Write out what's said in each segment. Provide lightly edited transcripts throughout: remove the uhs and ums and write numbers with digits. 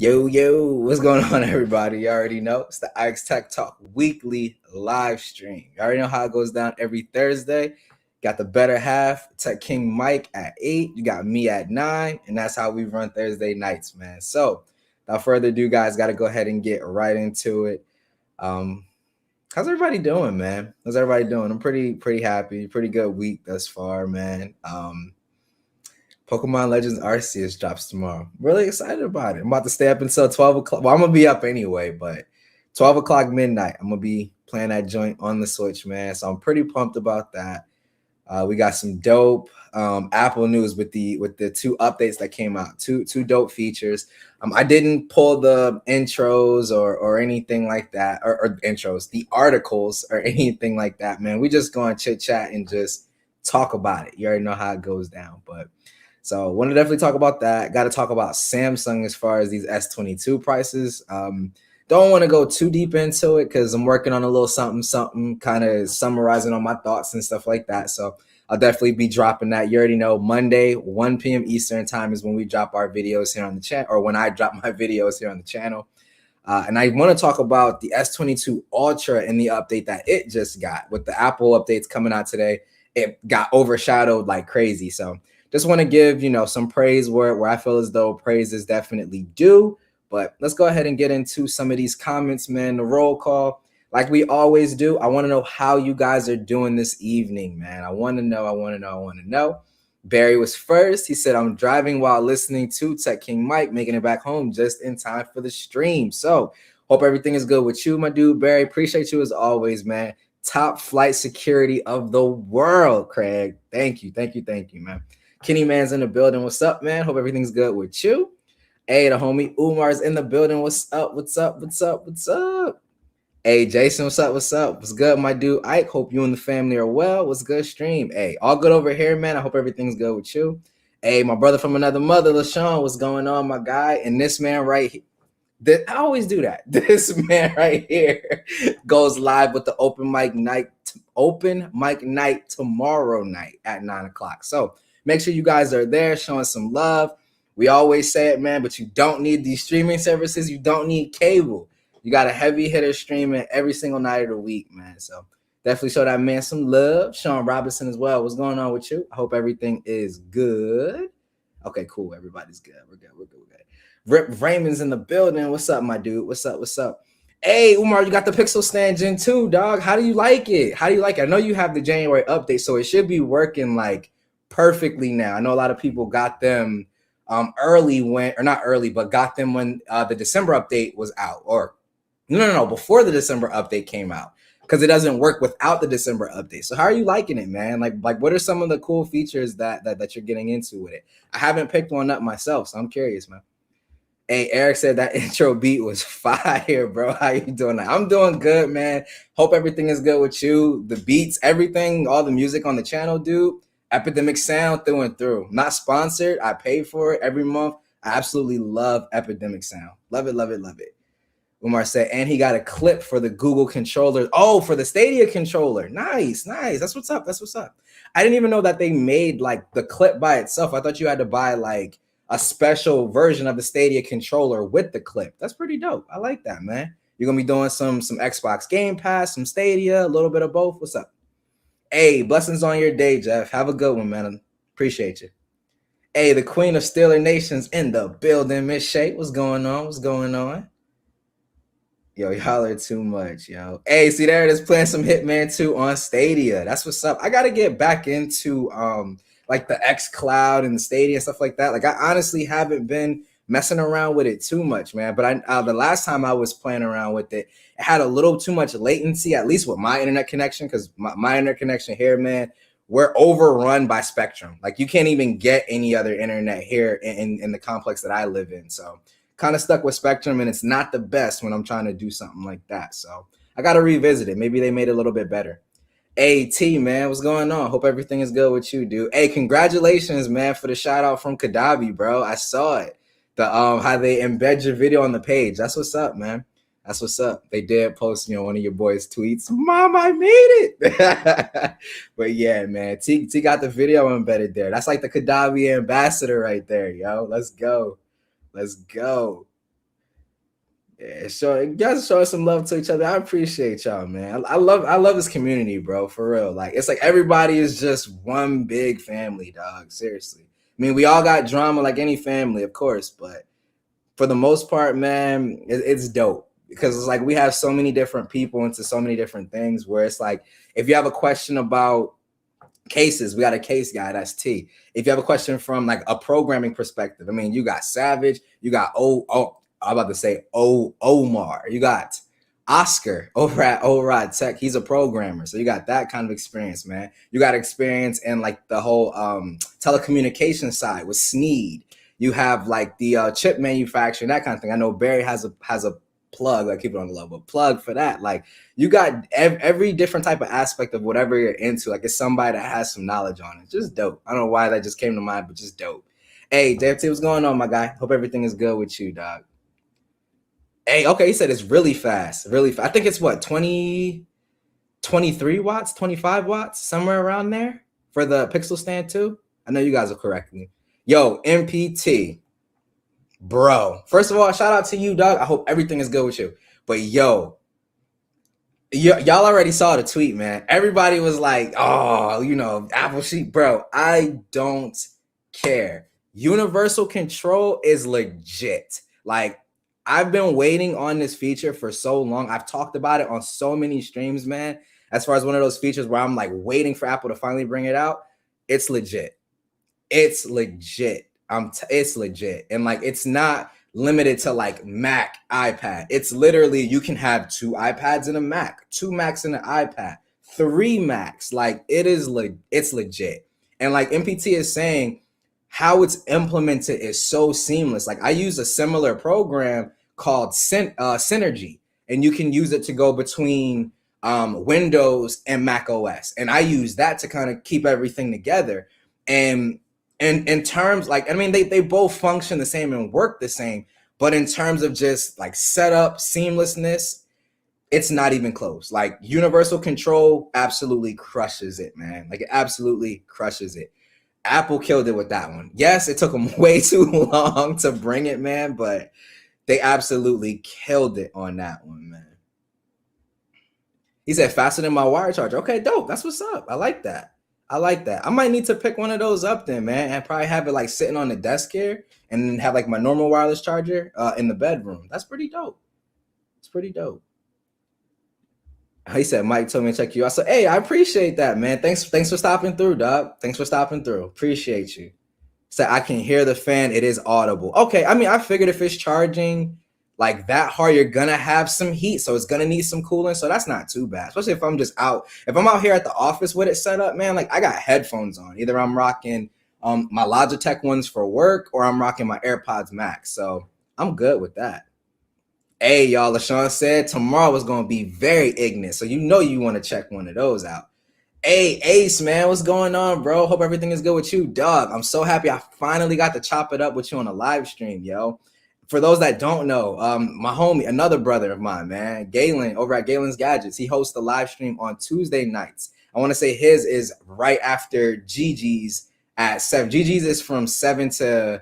Yo, what's going on, everybody? You already know it's the Ike's Tech Talk weekly live stream. You already know how it goes down every Thursday. Got the better half, Tech King Mike at 8. You got me at 9, and that's how we run Thursday nights, man. So, without further ado, guys, got to go ahead and get right into it. Um, how's everybody doing, man? How's everybody doing? I'm pretty happy. Pretty good week thus far, man. Pokemon Legends Arceus drops tomorrow. Really excited about it. I'm about to stay up until 12 o'clock. Well, I'm going to be up anyway, but 12 o'clock midnight, I'm going to be playing that joint on the Switch, man. So I'm pretty pumped about that. We got some dope Apple news with the two updates that came out. Two dope features. I didn't pull the intros or anything like that, or intros, the articles or anything like that, man. We just going to chit chat and just talk about it. You already know how it goes down, but so want to definitely talk about that. Got to talk about Samsung as far as these S22 prices. Don't want to go too deep into it because I'm working on a little something, kind of summarizing on my thoughts and stuff like that. So I'll definitely be dropping that. You already know Monday, 1 p.m. Eastern time is when we drop our videos here on the channel, or when I drop my videos here on the channel. And I want to talk about the S22 Ultra and the update that it just got. With the Apple updates coming out today, it got overshadowed like crazy. So just want to give, some praise where I feel as though praise is definitely due. But let's go ahead and get into some of these comments, man. The roll call, like we always do. I want to know how you guys are doing this evening, man. I want to know. Barry was first. He said, I'm driving while listening to Tech King Mike, making it back home just in time for the stream. So hope everything is good with you, my dude. Barry, appreciate you as always, man. Top flight security of the world, Craig. Thank you, man. Kenny Man's in the building. What's up, man? Hope everything's good with you. Hey, the homie Umar's in the building. What's up? Hey, Jason, what's up? What's good, my dude? Ike, hope you and the family are well. What's good, stream? Hey, all good over here, man. I hope everything's good with you. Hey, my brother from another mother, LaShawn, what's going on, my guy? And this man right here, I always do that. This man right here goes live with the open mic night tomorrow night at 9 o'clock. So make sure you guys are there showing some love. We always say it, man, but you don't need these streaming services. You don't need cable. You got a heavy hitter streaming every single night of the week, man. So definitely show that man some love. Sean Robinson as well. What's going on with you? I hope everything is good. Okay, cool. Everybody's good. We're good. Rip Raymond's in the building. What's up, my dude? What's up? Hey, Umar, you got the Pixel Stand Gen 2, dog. How do you like it? I know you have the January update, so it should be working like perfectly now. I know a lot of people got them early but got them when the December update was out. Or no, before the December update came out, because it doesn't work without the December update. So how are you liking it, man? Like what are some of the cool features that you're getting into with it? I haven't picked one up myself, so I'm curious, man. Hey, Eric said that intro beat was fire, bro. How you doing? I'm doing good, man. Hope everything is good with you. The beats, everything, all the music on the channel, dude. Epidemic Sound through and through. Not sponsored. I pay for it every month. I absolutely love Epidemic Sound. Love it. Umar said, and he got a clip for the Google controller. Oh, for the Stadia controller. Nice. That's what's up. I didn't even know that they made like the clip by itself. I thought you had to buy like a special version of the Stadia controller with the clip. That's pretty dope. I like that, man. You're gonna be doing some Xbox Game Pass, some Stadia, a little bit of both. What's up? Hey, blessings on your day, Jeff. Have a good one, man. Appreciate you. Hey, the Queen of Steeler Nations in the building, Miss Shay. What's going on? Yo, y'all are too much, yo. Hey, see there it is, playing some Hitman 2 on Stadia. That's what's up. I gotta get back into like the X Cloud and the Stadia and stuff like that. Like I honestly haven't been messing around with it too much, man. But the last time I was playing around with it, it had a little too much latency, at least with my internet connection, because my internet connection here, man, we're overrun by Spectrum. Like you can't even get any other internet here in the complex that I live in. So kind of stuck with Spectrum, and it's not the best when I'm trying to do something like that. So I got to revisit it. Maybe they made it a little bit better. Hey, T, man, what's going on? Hope everything is good with you, dude. Hey, congratulations, man, for the shout out from Kadabi, bro. I saw it. The how they embed your video on the page. That's what's up, man. That's what's up. They did post, one of your boys' tweets. Mom, I made it. But yeah, man, T got the video embedded there. That's like the Kadabi ambassador right there, yo. Let's go. Yeah, sure. You guys show some love to each other. I appreciate y'all, man. I love this community, bro. For real. Like it's like everybody is just one big family, dog. Seriously. I mean, we all got drama like any family, of course, but for the most part, man, it's dope because it's like we have so many different people into so many different things where it's like if you have a question about cases, we got a case guy, that's T. If you have a question from like a programming perspective, I mean, you got Savage, you got I'm about to say Omar, you got Oscar over at Tech. He's a programmer, so you got that kind of experience, man. You got experience in like the whole telecommunication side with Sneed. You have like the chip manufacturing, that kind of thing. I know Barry has a plug, like keep it on the level, plug for that. Like you got every different type of aspect of whatever you're into. Like it's somebody that has some knowledge on it. Just dope. I don't know why that just came to mind, but just dope. Hey, JFT, what's going on, my guy? Hope everything is good with you, dog. Hey, okay, he said it's really fast. Really fast. I think it's what, 23 watts, 25 watts, somewhere around there for the Pixel Stand 2. I know you guys will correct me. Yo, MPT, bro. First of all, shout out to you, dog. I hope everything is good with you. But yo, y'all already saw the tweet, man. Everybody was like, oh, Apple Sheet, bro. I don't care. Universal control is legit. Like, I've been waiting on this feature for so long. I've talked about it on so many streams, man. As far as one of those features where I'm like waiting for Apple to finally bring it out, it's legit. It's legit. It's legit. And like it's not limited to like Mac, iPad. It's literally you can have 2 iPads and a Mac, 2 Macs and an iPad, 3 Macs. Like it's legit. And like MPT is saying, how it's implemented is so seamless. Like I use a similar program called Synergy, and you can use it to go between Windows and Mac OS. And I use that to kind of keep everything together. And in terms, like, I mean, they both function the same and work the same, but in terms of just like setup, seamlessness, it's not even close. Like universal control absolutely crushes it, man. Like it absolutely crushes it. Apple killed it with that one. Yes, it took them way too long to bring it, man, but they absolutely killed it on that one, man. He said faster than my wire charger. Okay, dope. That's what's up. I like that. I like that. I might need to pick one of those up then, man, and probably have it like sitting on the desk here and then have like my normal wireless charger in the bedroom. That's pretty dope. It's pretty dope. He said Mike told me to check you out. So hey, I appreciate that, man. Thanks for stopping through, dog. Thanks for stopping through. Appreciate you. So I can hear the fan. It is audible. Okay, I mean, I figured if it's charging like that hard, you're gonna have some heat, so it's gonna need some cooling. So that's not too bad, especially if I'm just out. If I'm out here at the office with it set up, man, like I got headphones on. Either I'm rocking my Logitech ones for work, or I'm rocking my AirPods Max. So I'm good with that. Hey, y'all, LaShawn said tomorrow is gonna be very ignorant, so you know you want to check one of those out. Hey, Ace, man, what's going on, bro? Hope everything is good with you, dog. I'm so happy I finally got to chop it up with you on a live stream, yo. For those that don't know, my homie, another brother of mine, man, Galen, over at Galen's Gadgets, he hosts a live stream on Tuesday nights. I want to say his is right after Gigi's at 7. Gigi's is from 7 to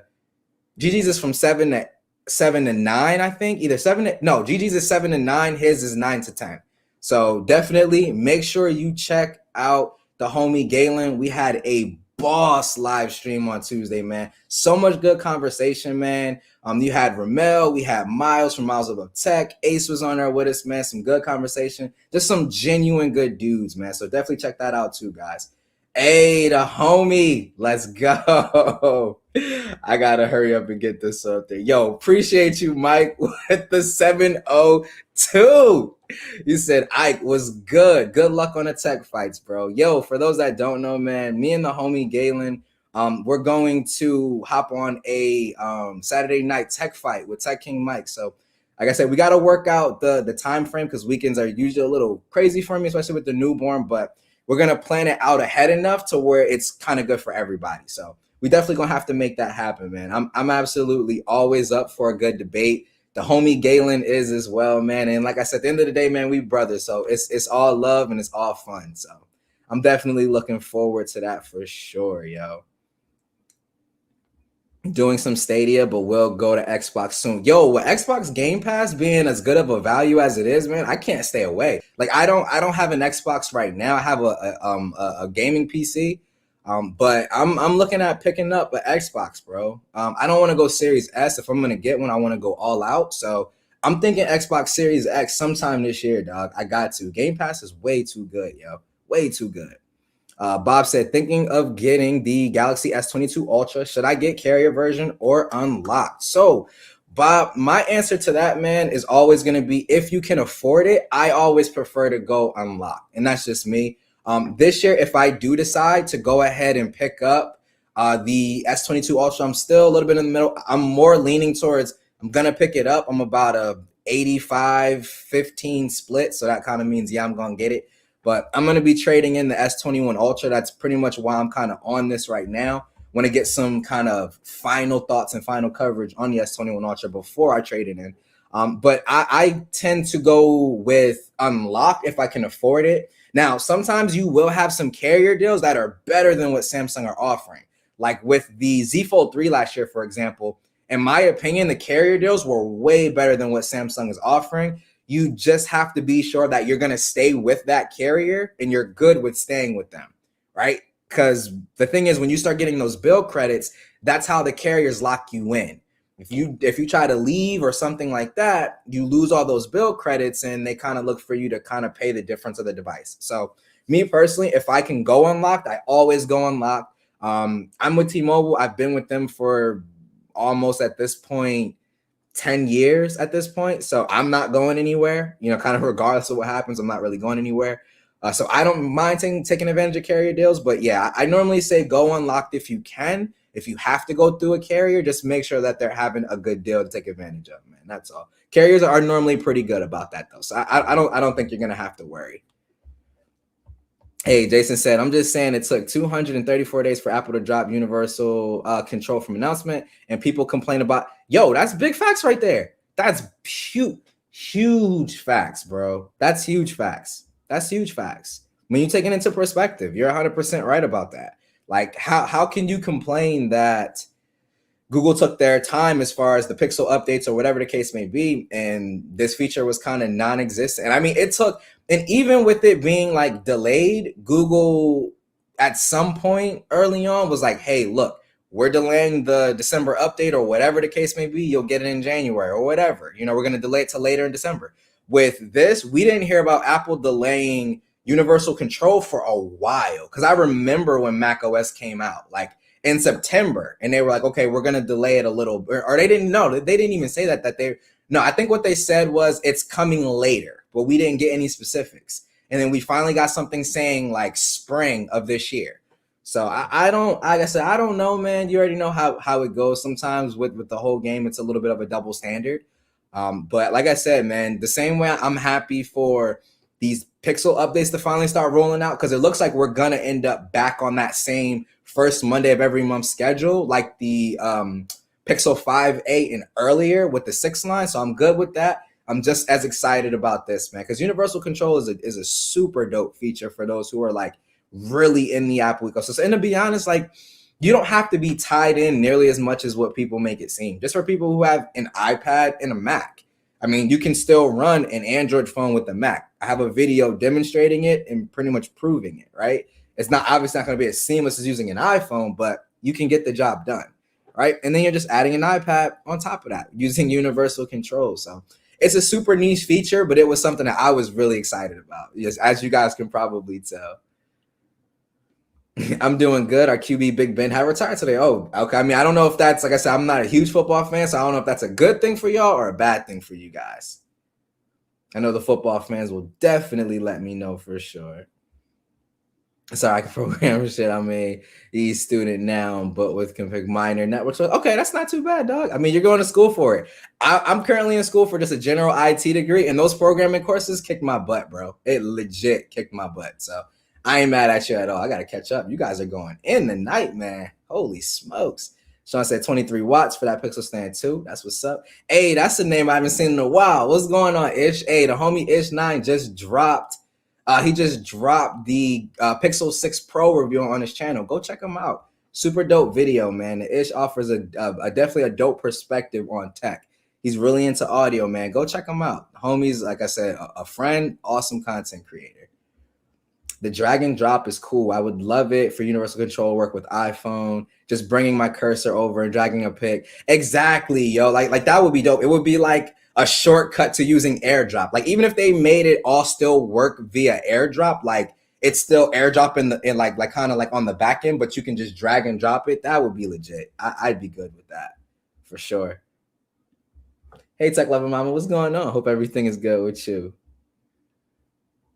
9, I think. Either 7 to, no, Gigi's is 7 to 9, his is 9 to 10. So definitely make sure you check out the homie Galen. We had a boss live stream on Tuesday, man. So much good conversation, man. You had Ramel, we had Miles from Miles Above Tech. Ace was on there with us, man. Some good conversation. Just some genuine good dudes, man. So definitely check that out too, guys. Hey, the homie. Let's go. I gotta hurry up and get this up there. Yo, appreciate you, Mike, with the 702. You said Ike was good. Good luck on the tech fights, bro. Yo, for those that don't know, man, me and the homie Galen, we're going to hop on a Saturday night tech fight with Tech King Mike. So, like I said, we got to work out the time frame because weekends are usually a little crazy for me, especially with the newborn. But we're gonna plan it out ahead enough to where it's kind of good for everybody. So we definitely gonna have to make that happen, man. I'm absolutely always up for a good debate. The homie Galen is as well, man. And like I said, at the end of the day, man, we brothers. So it's all love and it's all fun. So I'm definitely looking forward to that for sure, yo. doing some Stadia, but we'll go to Xbox soon. Yo, with Xbox Game Pass being as good of a value as it is, man, I can't stay away. Like I don't have an Xbox right now. I have a gaming PC. But I'm looking at picking up an Xbox, bro. I don't want to go Series S. If I'm gonna get one, I want to go all out. So I'm thinking Xbox Series X sometime this year, dog. I got to. Game Pass is way too good, yo. Way too good. Bob said, thinking of getting the Galaxy S22 Ultra. Should I get carrier version or unlocked? So, Bob, my answer to that, man, is always going to be if you can afford it, I always prefer to go unlocked. And that's just me. This year, if I do decide to go ahead and pick up the S22 Ultra, I'm still a little bit in the middle. I'm more leaning towards I'm going to pick it up. I'm about a 85-15 split. So that kind of means, yeah, I'm going to get it. But I'm going to be trading in the S21 Ultra. That's pretty much why I'm kind of on this right now. Want to get some kind of final thoughts and final coverage on the S21 Ultra before I trade it in. But I tend to go with unlocked if I can afford it. Now, sometimes you will have some carrier deals that are better than what Samsung are offering. Like with the Z Fold 3 last year, for example, in my opinion, the carrier deals were way better than what Samsung is offering. You just have to be sure that you're going to stay with that carrier and you're good with staying with them, right? Because the thing is, when you start getting those bill credits, that's how the carriers lock you in. If you try to leave or something like that, you lose all those bill credits and they kind of look for you to kind of pay the difference of the device. So me personally, if I can go unlocked, I always go unlocked. I'm with T-Mobile. I've been with them for almost at this point 10 years at this point. So I'm not going anywhere, kind of regardless of what happens, I'm not really going anywhere. So I don't mind taking advantage of carrier deals, but yeah, I normally say go unlocked if you can. If you have to go through a carrier, just make sure that they're having a good deal to take advantage of, man. That's all. Carriers are normally pretty good about that though. So I don't think you're going to have to worry. Hey, Jason said, I'm just saying it took 234 days for Apple to drop universal control from announcement, and people complain about, yo, that's big facts right there. That's huge facts, bro. That's huge facts. That's huge facts. When you take it into perspective, you're 100% right about that. Like, how can you complain that Google took their time as far as the Pixel updates or whatever the case may be, and this feature was kind of non-existent? And I mean, and even with it being like delayed, Google at some point early on was like, hey, look, we're delaying the December update or whatever the case may be. You'll get it in January or whatever. We're going to delay it to later in December. With this, we didn't hear about Apple delaying universal control for a while. Because I remember when Mac OS came out, like in September, and they were like, okay, we're going to delay it a little. Or they didn't know. They didn't even say that no, I think what they said was it's coming later, but we didn't get any specifics. And then we finally got something saying like spring of this year. So I don't, like I said, I don't know, man. You already know how it goes. Sometimes with the whole game, it's a little bit of a double standard. But like I said, man, the same way I'm happy for these Pixel updates to finally start rolling out, because it looks like we're going to end up back on that same first Monday of every month schedule, like the Pixel 5, 8, and earlier with the 6 line. So I'm good with that. I'm just as excited about this, man, because universal control is a super dope feature for those who are like really in the Apple ecosystem. And to be honest, like, you don't have to be tied in nearly as much as what people make it seem. Just for people who have an iPad and a Mac, I mean, you can still run an Android phone with a Mac. I have a video demonstrating it and pretty much proving it, right? It's not obviously not going to be as seamless as using an iPhone, but you can get the job done, right? And then you're just adding an iPad on top of that using universal control. So it's a super niche feature, but it was something that I was really excited about, yes, as you guys can probably tell. I'm doing good. Our QB Big Ben had retired today. Oh, okay. I mean, I don't know if that's, like I said, I'm not a huge football fan, so I don't know if that's a good thing for y'all or a bad thing for you guys. I know the football fans will definitely let me know for sure. Sorry, I can program shit. I'm a student now, but with config minor networks. Okay, that's not too bad, dog. I mean, you're going to school for it. I'm currently in school for just a general IT degree, and those programming courses kicked my butt, bro. It legit kicked my butt. So I ain't mad at you at all. I got to catch up. You guys are going in the night, man. Holy smokes. Sean said 23 watts for that Pixel Stand 2. That's what's up. Hey, that's the name I haven't seen in a while. What's going on, Ish? Hey, the homie Ish9 just dropped. He just dropped the Pixel 6 Pro review on his channel. Go check him out. Super dope video, man. The Ish offers a definitely a dope perspective on tech. He's really into audio, man. Go check him out. Homie's, like I said, a friend, awesome content creator. The drag and drop is cool. I would love it for universal control work with iPhone. Just bringing my cursor over and dragging a pic. Exactly, yo. Like that would be dope. It would be like a shortcut to using AirDrop. Like even if they made it all still work via AirDrop, like it's still AirDrop in like kind of like on the back end, but you can just drag and drop it. That would be legit. I'd be good with that for sure. Hey, Tech Lover Mama, what's going on? Hope everything is good with you.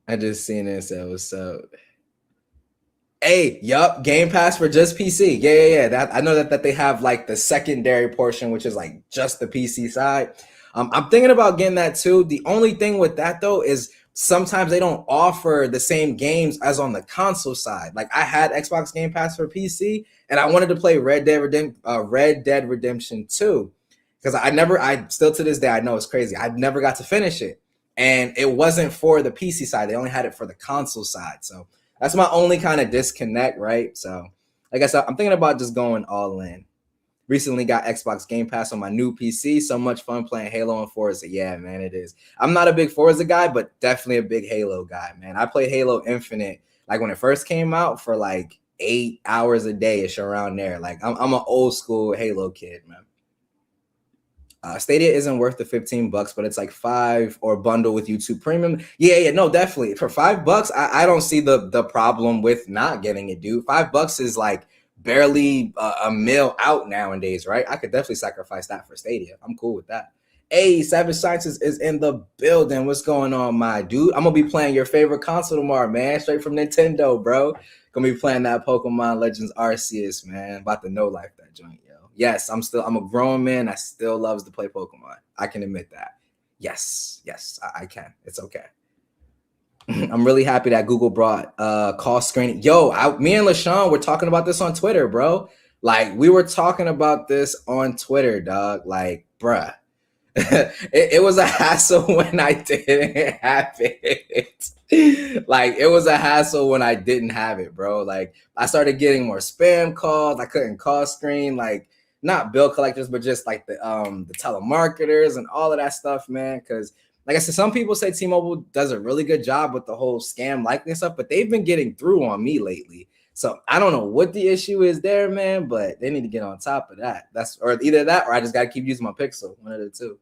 I just seen it and said, what's up? Hey, yup, Game Pass for just PC. Yeah. That I know that they have like the secondary portion, which is like just the PC side. I'm thinking about getting that too. The only thing with that though is sometimes they don't offer the same games as on the console side. Like I had Xbox Game Pass for PC, and I wanted to play Red Dead Redemption 2 because I still to this day I know it's crazy. I never got to finish it, and it wasn't for the PC side. They only had it for the console side. So that's my only kind of disconnect, right? So, like I said, I'm thinking about just going all in. Recently got Xbox Game Pass on my new PC. So much fun playing Halo and Forza. Yeah, man, it is. I'm not a big Forza guy, but definitely a big Halo guy, man. I played Halo Infinite like when it first came out for like 8 hours a day ish around there. Like I'm an old school Halo kid, man. Stadia isn't worth the $15, but it's like $5 or bundle with YouTube Premium. Yeah, no, definitely for $5, I don't see the problem with not getting it, dude. $5 is like barely a meal out nowadays, right? I could definitely sacrifice that for Stadia. I'm cool with that. Hey, Savage Sciences is in the building. What's going on, my dude? I'm gonna be playing your favorite console tomorrow, man. Straight from Nintendo, bro. Gonna be playing that Pokemon Legends Arceus, man. About to no life that joint, yo. Yes, I'm a grown man. I still loves to play Pokemon. I can admit that. Yes, I can. It's okay. I'm really happy that Google brought call screening. Yo, me and LaShawn were talking about this on Twitter, bro. Like we were talking about this on Twitter, dog. Like, bruh. it was a hassle when I didn't have it. Like it was a hassle when I didn't have it, bro. Like I started getting more spam calls. I couldn't call screen, like not bill collectors, but just like the telemarketers and all of that stuff, man. Because like I said, some people say T-Mobile does a really good job with the whole scam likeness stuff, but they've been getting through on me lately. So I don't know what the issue is there, man, but they need to get on top of that. That's or either that or I just got to keep using my Pixel, one of the two.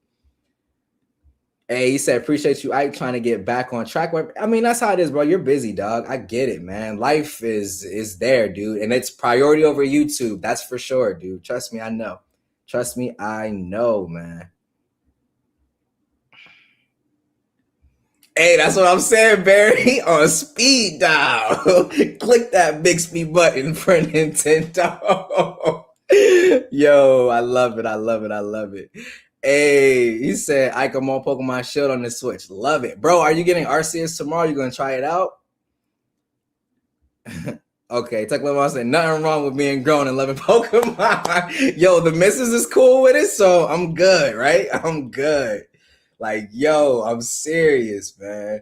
Hey, he said, appreciate you, Ike, trying to get back on track. I mean, that's how it is, bro. You're busy, dog. I get it, man. Life is there, dude. And it's priority over YouTube. That's for sure, dude. Trust me, I know. Trust me, I know, man. Hey, that's what I'm saying, Barry. On speed dial. Click that big speed button for Nintendo. Yo, I love it. I love it. I love it. Hey, he said, I come on Pokemon Shield on the Switch. Love it. Bro, are you getting Arceus tomorrow? You going to try it out? Okay, Tech Lemon said, nothing wrong with being grown and loving Pokemon. Yo, the missus is cool with it, so I'm good, right? I'm good. Like, yo, I'm serious, man.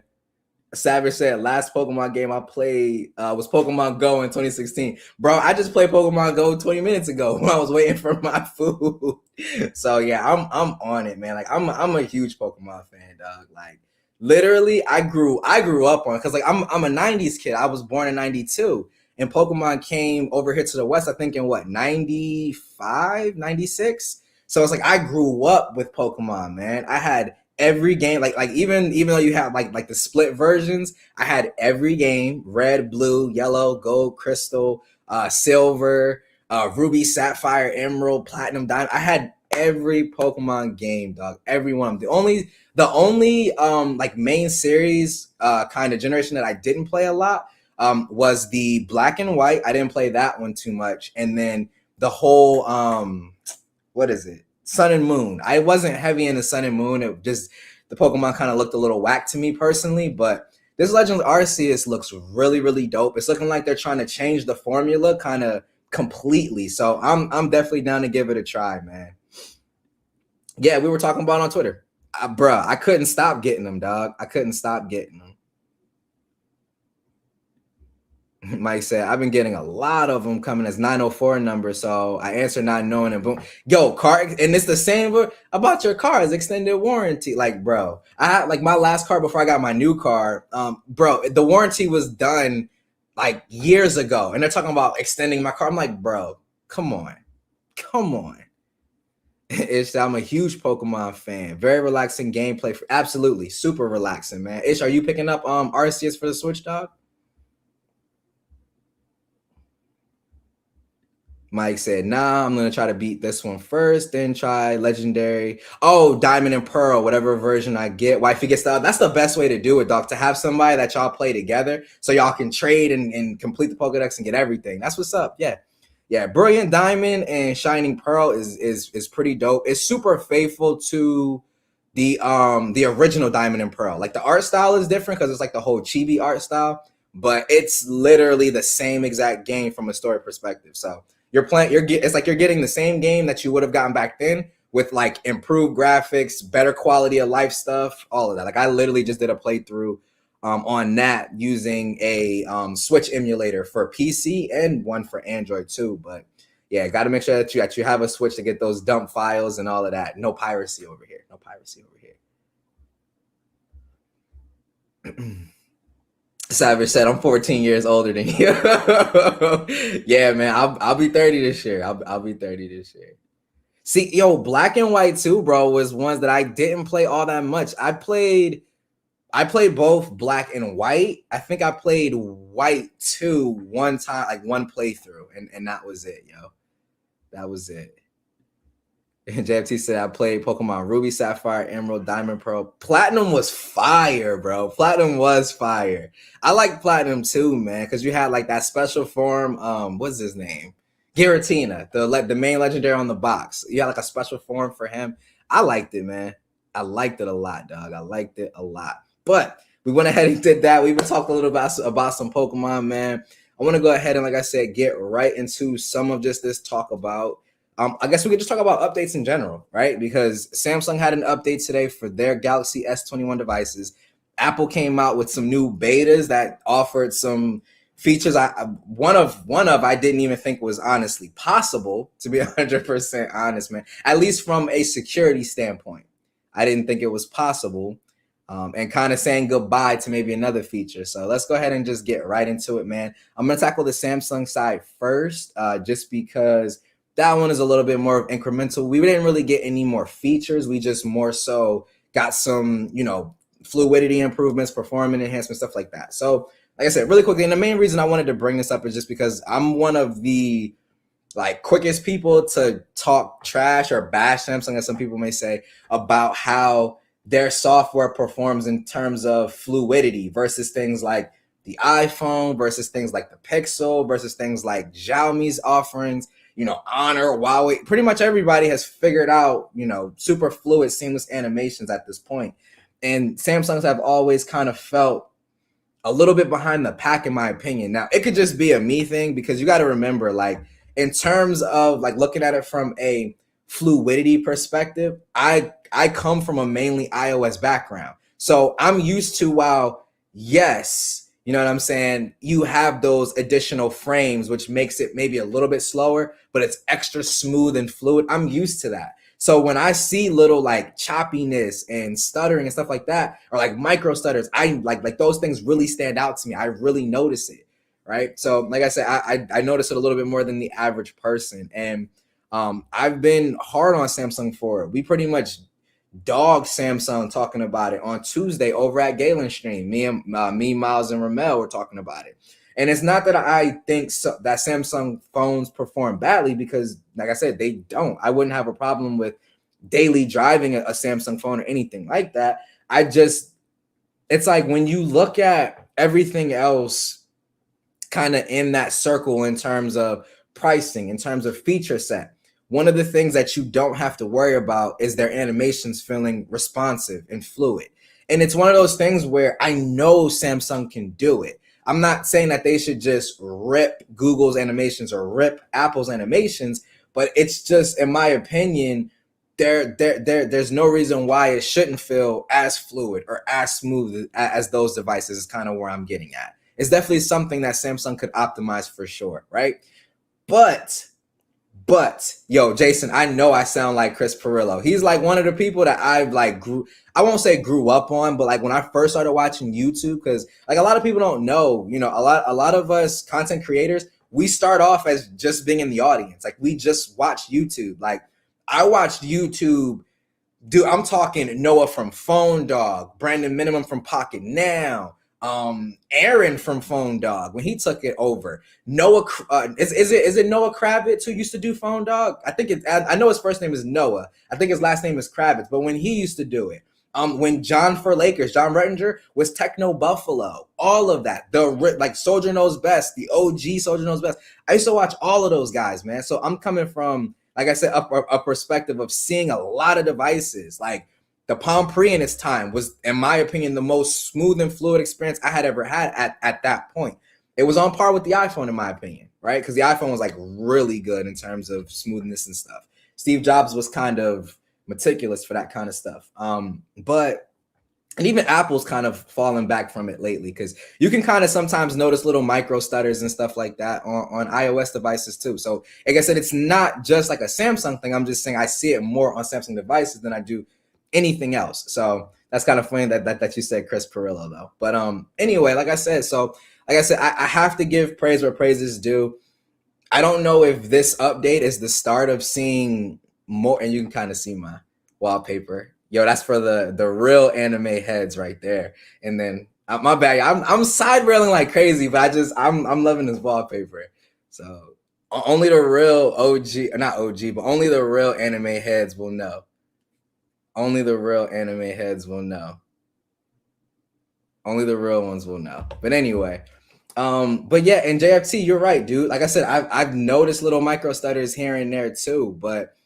Savage said, last Pokemon game I played was Pokemon Go in 2016. Bro, I just played Pokemon Go 20 minutes ago when I was waiting for my food. So yeah, I'm on it, man. Like I'm a huge Pokemon fan, dog. Like literally, I grew up on it because like I'm a 90s kid. I was born in 92. And Pokemon came over here to the West, I think in what, 95, 96? So it's like I grew up with Pokemon, man. I had every game, like even though you have like the split versions, I had every game: red, blue, yellow, gold, crystal, silver, ruby, sapphire, emerald, platinum, diamond. I had every Pokemon game, dog. Every one. The only like main series kind of generation that I didn't play a lot was the black and white. I didn't play that one too much. And then the whole what is it? Sun and Moon. I wasn't heavy into Sun and Moon. It just the Pokemon kind of looked a little whack to me personally, but this Legends Arceus looks really, really dope. It's looking like they're trying to change the formula kind of completely. So I'm definitely down to give it a try, man. Yeah, we were talking about it on Twitter. Bruh, I couldn't stop getting them, dog. I couldn't stop getting them. Mike said, I've been getting a lot of them coming as 904 numbers, so I answer not knowing and boom. Yo, car, and it's the same about your car's extended warranty. Like, bro, I had like my last car before I got my new car. Bro, the warranty was done like years ago, and they're talking about extending my car. I'm like, bro, come on. I'm a huge Pokemon fan. Very relaxing gameplay. Absolutely, super relaxing, man. Ish, are you picking up Arceus for the Switch, dog? Mike said, nah, I'm going to try to beat this one first, then try Legendary. Oh, Diamond and Pearl, whatever version I get. Wifey gets the. That's the best way to do it, dog. To have somebody that y'all play together so y'all can trade and complete the Pokedex and get everything. That's what's up. Yeah. Yeah. Brilliant Diamond and Shining Pearl is pretty dope. It's super faithful to the original Diamond and Pearl. Like the art style is different because it's like the whole chibi art style, but it's literally the same exact game from a story perspective. So it's like you're getting the same game that you would have gotten back then with like improved graphics, better quality of life stuff, all of that. Like I literally just did a playthrough on that using a Switch emulator for PC and one for Android too. But yeah, got to make sure that you have a Switch to get those dump files and all of that. No piracy over here. No piracy over here. Savage said, "I'm 14 years older than you." Yeah, man, I'll be 30 this year. I'll be 30 this year. See, yo, Black and White 2, bro, was ones that I didn't play all that much. I played both Black and White. I think I played White 2 one time, like one playthrough, and that was it, yo. That was it. And JFT said, I played Pokemon Ruby, Sapphire, Emerald, Diamond, Pearl. Platinum was fire, bro. Platinum was fire. I like Platinum too, man, because you had like that special form. What's his name? Giratina, the main legendary on the box. You had like a special form for him. I liked it, man. I liked it a lot, dog. I liked it a lot. But we went ahead and did that. We even talked a little about some Pokemon, man. I want to go ahead and, like I said, get right into some of just this talk about. I guess we could just talk about updates in general, right? Because Samsung had an update today for their Galaxy S21 devices. Apple came out with some new betas that offered some features. One of I didn't even think was honestly possible, to be 100% honest, man. At least from a security standpoint, I didn't think it was possible. And kind of saying goodbye to maybe another feature. So let's go ahead and just get right into it, man. I'm going to tackle the Samsung side first, just because that one is a little bit more incremental. We didn't really get any more features. We just more so got some, fluidity improvements, performance enhancements, stuff like that. So like I said, really quickly, and the main reason I wanted to bring this up is just because I'm one of the quickest people to talk trash or bash Samsung, as some people may say, about how their software performs in terms of fluidity versus things like the iPhone, versus things like the Pixel, versus things like Xiaomi's offerings. Honor, Huawei, pretty much everybody has figured out, super fluid, seamless animations at this point. And Samsungs have always kind of felt a little bit behind the pack, in my opinion. Now, it could just be a me thing, because you got to remember, in terms of looking at it from a fluidity perspective, I come from a mainly iOS background. So I'm used to, while yes, you know what I'm saying, you have those additional frames, which makes it maybe a little bit slower, but it's extra smooth and fluid. I'm used to that. So when I see little choppiness and stuttering and stuff like that, or micro stutters, I like those things really stand out to me. I really notice it, right? So like I said, I notice it a little bit more than the average person. And I've been hard on Samsung for it. We pretty much dog Samsung talking about it on Tuesday over at Galen Stream. Me, Miles, and Ramel were talking about it. And it's not that I think that Samsung phones perform badly, because, like I said, they don't. I wouldn't have a problem with daily driving a Samsung phone or anything like that. It's like when you look at everything else kind of in that circle in terms of pricing, in terms of feature set, one of the things that you don't have to worry about is their animations feeling responsive and fluid. And it's one of those things where I know Samsung can do it. I'm not saying that they should just rip Google's animations or rip Apple's animations, but it's just, in my opinion, there's no reason why it shouldn't feel as fluid or as smooth as those devices, is kind of where I'm getting at, it's definitely something that Samsung could optimize for sure, right? But yo, Jason, I know I sound like Chris Pirillo. He's like one of the people that I've like I won't say grew up on, but like when I first started watching YouTube, because like a lot of people don't know, you know, a lot of us content creators, we start off as just being in the audience. Like we just watch YouTube. Like I watched YouTube. Dude, I'm talking Noah from Phone Dog, Brandon Minimum from Pocket Now, Aaron from Phone Dog when he took it over. Noah, is it Noah Kravitz who used to do Phone Dog? I know his first name is Noah. I think his last name is Kravitz, but when he used to do it, when John for Lakers, John Rettinger was Techno Buffalo, all of that, like Soldier Knows Best, the OG Soldier Knows Best. I used to watch all of those guys, man. So I'm coming from, like I said, a perspective of seeing a lot of devices. Like the Palm Pre in its time was, in my opinion, the most smooth and fluid experience I had ever had at that point. It was on par with the iPhone, in my opinion, right? Because the iPhone was like really good in terms of smoothness and stuff. Steve Jobs was kind of meticulous for that kind of stuff. And even Apple's kind of fallen back from it lately, because you can kind of sometimes notice little micro stutters and stuff like that on iOS devices too. So like I said, it's not just like a Samsung thing. I'm just saying I see it more on Samsung devices than I do anything else. So that's kind of funny that you said Chris Pirillo though. But anyway, like I said, I have to give praise where praise is due. I don't know if this update is the start of seeing more, and you can kind of see my wallpaper. Yo, that's for the real anime heads right there. And then my bad, I'm side railing like crazy, but I'm loving this wallpaper. So only the real OG, not OG, but only the real anime heads will know. Only the real anime heads will know. Only the real ones will know. But anyway, but yeah, and JFT, you're right, dude. Like I said, I've noticed little micro stutters here and there too, but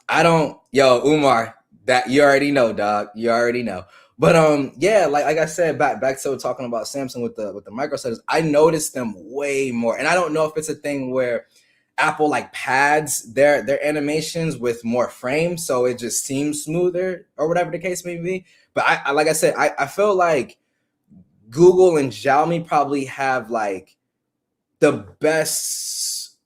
I don't. Yo, Umar, that you already know, dog. You already know. But yeah, like I said, back to talking about Samsung with the micro stutters, I noticed them way more, and I don't know if it's a thing where Apple like pads their animations with more frames, so it just seems smoother or whatever the case may be. But I like I said, I feel like Google and Xiaomi probably have like the best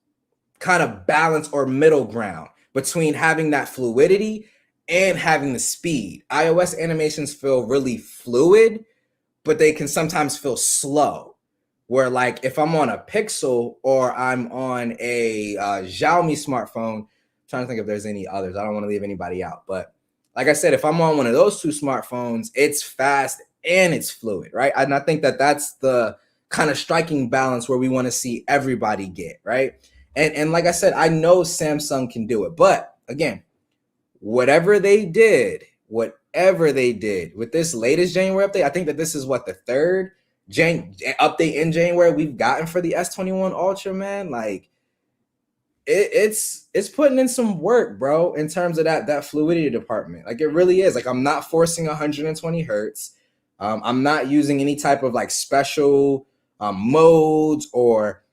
kind of balance or middle ground between having that fluidity and having the speed. iOS animations feel really fluid, but they can sometimes feel slow. Where like if I'm on a Pixel or I'm on a Xiaomi smartphone, I'm trying to think if there's any others. I don't want to leave anybody out. But like I said, if I'm on one of those two smartphones, it's fast and it's fluid, right? And I think that's the kind of striking balance where we want to see everybody get, right? And like I said, I know Samsung can do it. But again, whatever they did with this latest January update, I think that this is what the third update in January we've gotten for the S21 Ultra, man. Like it's putting in some work, bro, in terms of that fluidity department. Like it really is. Like I'm not forcing 120 hertz. I'm not using any type of like special modes or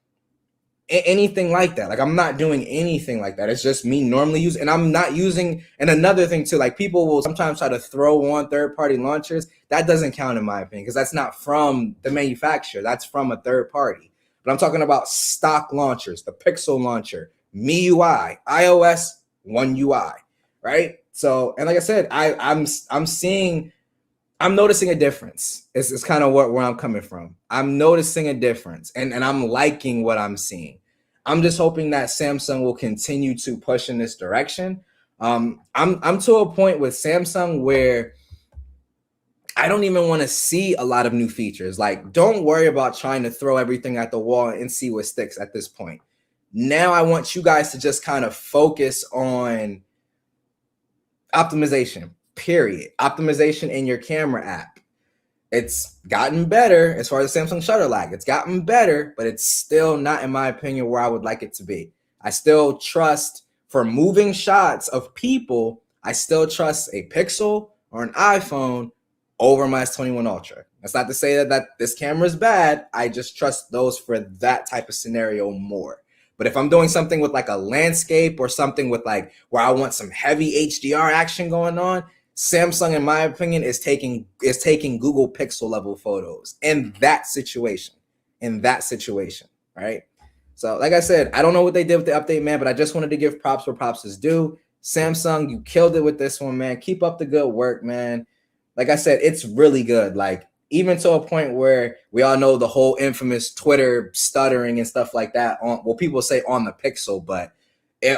anything like that. Like I'm not doing anything like that. It's just me normally using, and I'm not using. And another thing too, like people will sometimes try to throw on third-party launchers. That doesn't count in my opinion, because that's not from the manufacturer. That's from a third party. But I'm talking about stock launchers, the Pixel launcher, MIUI, iOS One UI, right? So, and like I said, I'm noticing a difference. It's kind of where I'm coming from. I'm noticing a difference, and I'm liking what I'm seeing. I'm just hoping that Samsung will continue to push in this direction. I'm to a point with Samsung where I don't even want to see a lot of new features. Like, don't worry about trying to throw everything at the wall and see what sticks at this point. Now I want you guys to just kind of focus on optimization. Period. Optimization in your camera app. It's gotten better as far as the Samsung shutter lag. It's gotten better, but it's still not, in my opinion, where I would like it to be. I still trust, for moving shots of people, I still trust a Pixel or an iPhone over my S21 Ultra. That's not to say that this camera is bad. I just trust those for that type of scenario more. But if I'm doing something with like a landscape or something with like where I want some heavy HDR action going on, Samsung, in my opinion, is taking Google Pixel level photos in that situation. in that situation, right? So, like I said, I don't know what they did with the update, man, but I just wanted to give props where props is due. Samsung, you killed it with this one, man. Keep up the good work, man. Like I said, it's really good. Like, even to a point where we all know the whole infamous Twitter stuttering and stuff like that on, well, people say on the Pixel, but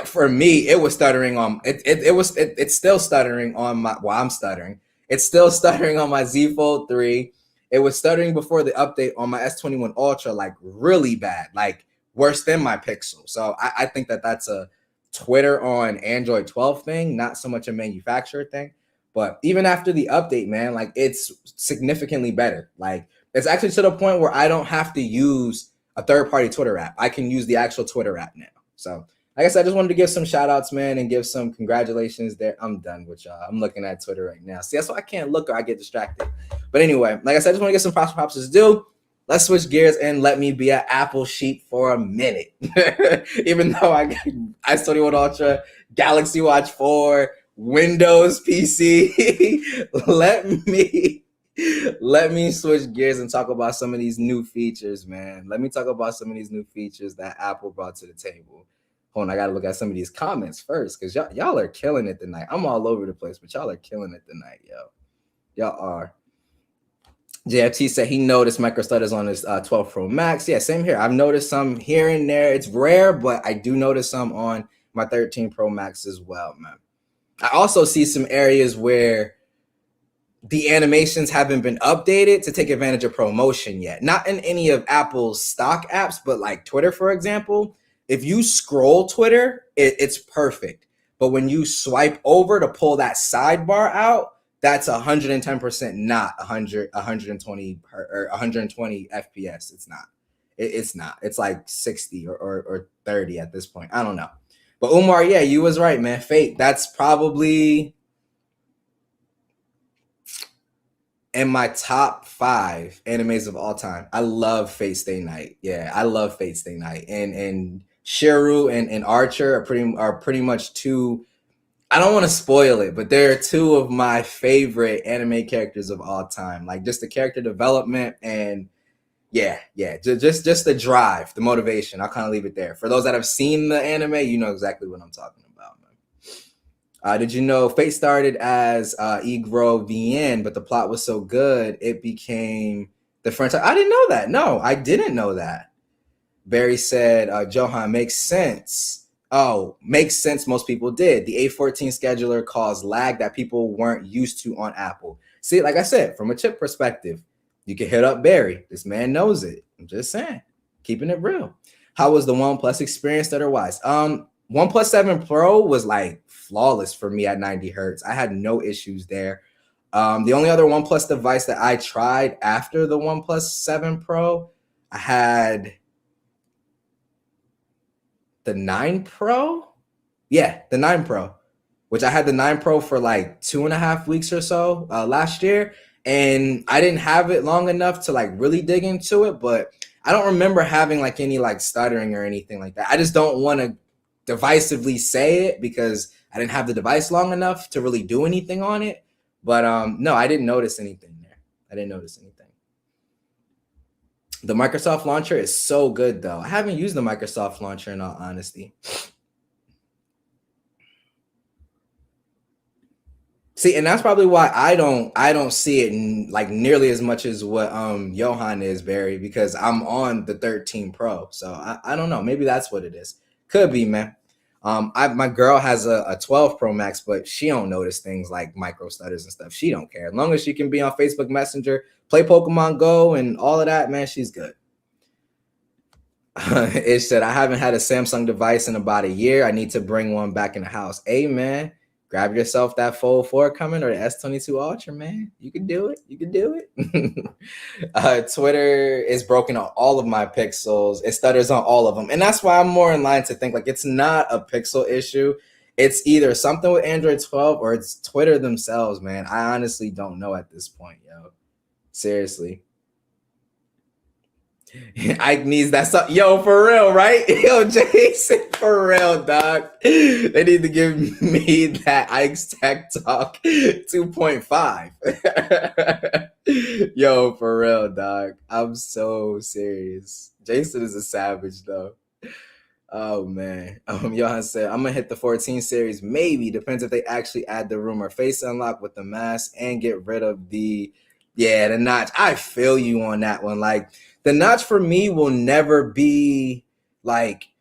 for me, it was stuttering on it's still stuttering on my, well, I'm stuttering. It's still stuttering on my Z Fold 3. It was stuttering before the update on my S21 Ultra, like really bad, like worse than my Pixel. So I think that that's a Twitter on Android 12 thing, not so much a manufacturer thing. But even after the update, man, like it's significantly better. Like it's actually to the point where I don't have to use a third-party Twitter app. I can use the actual Twitter app now. So like I said, I just wanted to give some shout outs, man, and give some congratulations there. I'm done with y'all. I'm looking at Twitter right now. See, that's why I can't look or I get distracted. But anyway, like I said, I just want to get some props as due. Let's switch gears and let me be an Apple sheep for a minute. Even though I got S21 Ultra, Galaxy Watch 4, Windows PC. let me switch gears and talk about some of these new features, man. Let me talk about some of these new features that Apple brought to the table. Hold on, I gotta look at some of these comments first because y'all are killing it tonight. I'm all over the place, but y'all are killing it tonight, yo. Y'all are. JFT said he noticed micro stutters on his 12 Pro Max. Yeah, same here. I've noticed some here and there. It's rare, but I do notice some on my 13 Pro Max as well, man. I also see some areas where the animations haven't been updated to take advantage of promotion yet. Not in any of Apple's stock apps, but like Twitter, for example. If you scroll Twitter, it's perfect. But when you swipe over to pull that sidebar out, that's 110% not 120 or 120 FPS. It's not. It's not. It's like 60 or 30 at this point. I don't know. But Umar, yeah, you was right, man. Fate, that's probably in my top 5 animes of all time. I love Fate Stay Night. Yeah, I love Fate Stay Night. And Shiru and Archer are pretty much two. I don't want to spoil it, but they're two of my favorite anime characters of all time. Like just the character development and yeah, just the drive, the motivation. I'll kind of leave it there. For those that have seen the anime, you know exactly what I'm talking about, man. Did you know Fate started as Igro VN, but the plot was so good it became the French? I didn't know that. No, I didn't know that. Barry said, Johan, makes sense. Oh, makes sense. Most people did. The A14 scheduler caused lag that people weren't used to on Apple. See, like I said, from a chip perspective, you can hit up Barry. This man knows it. I'm just saying, keeping it real. How was the OnePlus experience stutter-wise? OnePlus 7 Pro was like flawless for me at 90 hertz. I had no issues there. The only other OnePlus device that I tried after the OnePlus 7 Pro, I had the 9 Pro? Yeah, the 9 Pro, which I had the 9 Pro for like 2.5 weeks or so last year. And I didn't have it long enough to like really dig into it, but I don't remember having like any like stuttering or anything like that. I just don't want to divisively say it because I didn't have the device long enough to really do anything on it. But no, I didn't notice anything there. I didn't notice anything. The Microsoft launcher is so good though. I haven't used the Microsoft launcher in all honesty. See, and that's probably why I don't see it like nearly as much as what Johan is, Barry, because I'm on the 13 Pro. So I don't know. Maybe that's what it is. Could be, man. My girl has a 12 Pro Max, but she don't notice things like micro stutters and stuff. She don't care. As long as she can be on Facebook Messenger, play Pokemon Go and all of that, man, she's good. It said, I haven't had a Samsung device in about a year. I need to bring one back in the house. Hey, man, grab yourself that Fold 4 coming or the S22 Ultra, man. You can do it. You can do it. Twitter is broken on all of my Pixels. It stutters on all of them. And that's why I'm more in line to think like it's not a Pixel issue. It's either something with Android 12 or it's Twitter themselves, man. I honestly don't know at this point, yo. Seriously. Ike needs that stuff. Yo, for real, right? Yo, Jason, for real, dog. They need to give me that Ike's Tech Talk 2.5. Yo, for real, dog. I'm so serious. Jason is a savage, though. Oh man. Johan said, I'm gonna hit the 14 series. Maybe. Depends if they actually add the room or face unlock with the mask and get rid of the notch. I feel you on that one. Like the notch for me will never be like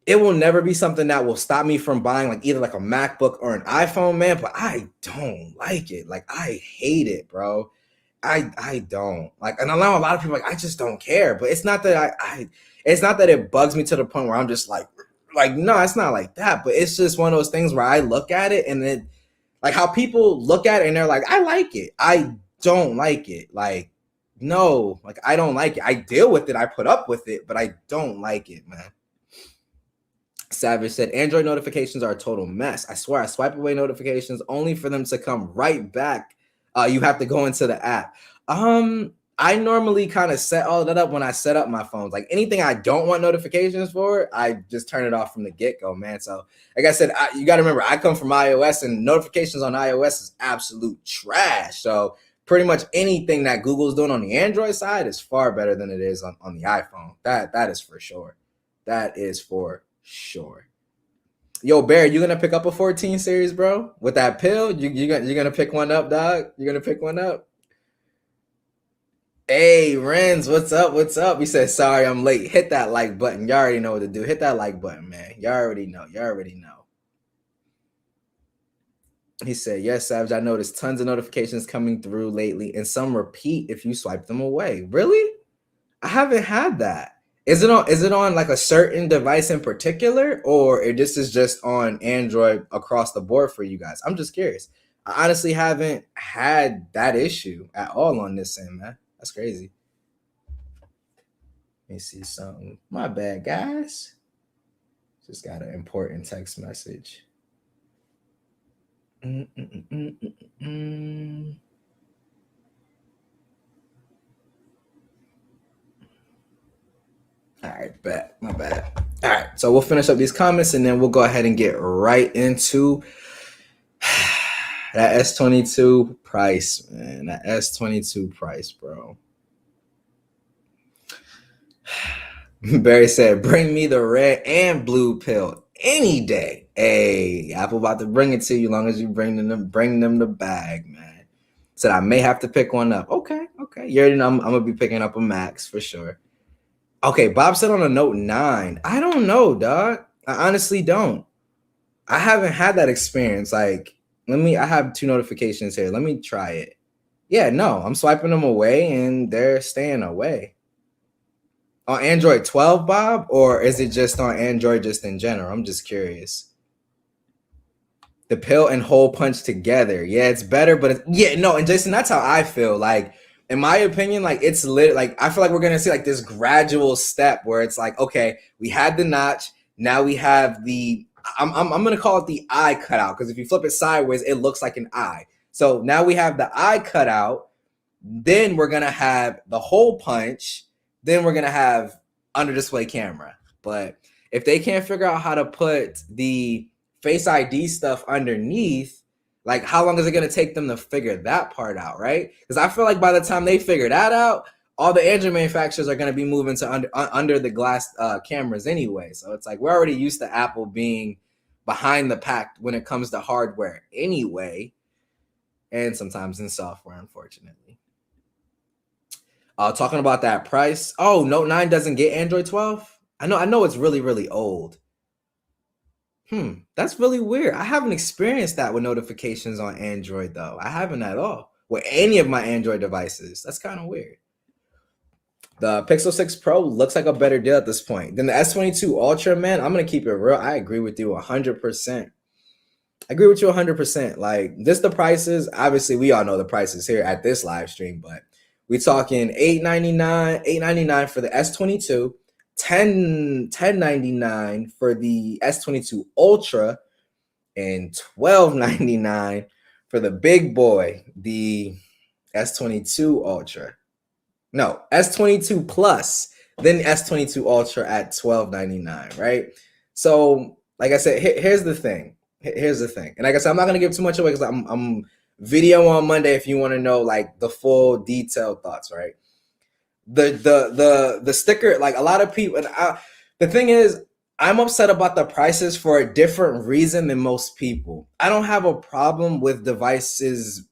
it will never be something that will stop me from buying like either like a MacBook or an iPhone, man. But I don't like it. Like I hate it, bro. I don't like, and I know a lot of people like I just don't care, but it's not that I it's not that it bugs me to the point where I'm just like no, it's not like that, but it's just one of those things where I look at it and then like how people look at it and they're like, I like it, I don't like it, like no, like I don't like it, I deal with it, I put up with it, but I don't like it, man. Savage said, Android notifications are a total mess. I swear, I swipe away notifications only for them to come right back. You have to go into the app. I normally kind of set all that up when I set up my phones. Like anything I don't want notifications for, I just turn it off from the get-go, man. So like I said, you got to remember, I come from iOS and notifications on iOS is absolute trash. So pretty much anything that Google's doing on the Android side is far better than it is on the iPhone. That is for sure. That is for sure. Yo, Bear, you gonna pick up a 14 series, bro? With that pill, you're gonna pick one up, dog? You're gonna pick one up? Hey, Renz, what's up? What's up? He said, sorry, I'm late. Hit that like button. You already know what to do. Hit that like button, man. You already know. You already know. He said, yes, Savage, I noticed tons of notifications coming through lately, and some repeat if you swipe them away. Really? I haven't had that. Is it on like a certain device in particular, or this is just on Android across the board for you guys? I'm just curious. I honestly haven't had that issue at all on this end, man. That's crazy. Let me see something. My bad, guys. Just got an important text message. All right, bet. My bad. All right, so we'll finish up these comments and then we'll go ahead and get right into that S22 price, man. That S22 price, bro. Barry said, bring me the red and blue pill any day. Hey, Apple about to bring it to you, long as you bring them the bag, man. Said I may have to pick one up. Okay. You already know I'm gonna be picking up a Max for sure. Okay, Bob said on a Note 9. I don't know, dog. I honestly don't. I haven't had that experience. Like, I have 2 notifications here. Let me try it. Yeah, no, I'm swiping them away and they're staying away. On Android 12, Bob, or is it just on Android just in general? I'm just curious. The pill and hole punch together. Yeah, it's better, but and Jason, that's how I feel. Like, in my opinion, like it's lit. Like, I feel like we're gonna see like this gradual step where it's like, okay, we had the notch, now we have the I'm gonna call it the eye cutout, because if you flip it sideways, it looks like an eye. So now we have the eye cutout, then we're gonna have the hole punch, then we're gonna have under display camera. But if they can't figure out how to put the Face ID stuff underneath, like how long is it going to take them to figure that part out, right? Because I feel like by the time they figure that out, all the Android manufacturers are going to be moving to under the glass cameras anyway. So it's like we're already used to Apple being behind the pack when it comes to hardware anyway, and sometimes in software, unfortunately. Talking about that price. Oh, Note 9 doesn't get Android 12? I know it's really, really old. That's really weird. I haven't experienced that with notifications on Android, though. I haven't at all with any of my Android devices. That's kind of weird. The Pixel 6 Pro looks like a better deal at this point than the S22 Ultra, man. I'm going to keep it real. I agree with you 100%. I agree with you 100%. Like, just the prices. Obviously, we all know the prices here at this live stream, but we talking $899 for the S22. $10.99 for the S22 Ultra, and $12.99 for the big boy, the S22 Ultra. No, S22 Plus, then S22 Ultra at $12.99, right? So, like I said, here's the thing. Here's the thing. And like I said, I'm not gonna give too much away because I'm video on Monday if you want to know like the full detailed thoughts, right? The sticker, like a lot of people, and the thing is, I'm upset about the prices for a different reason than most people. I don't have a problem with devices,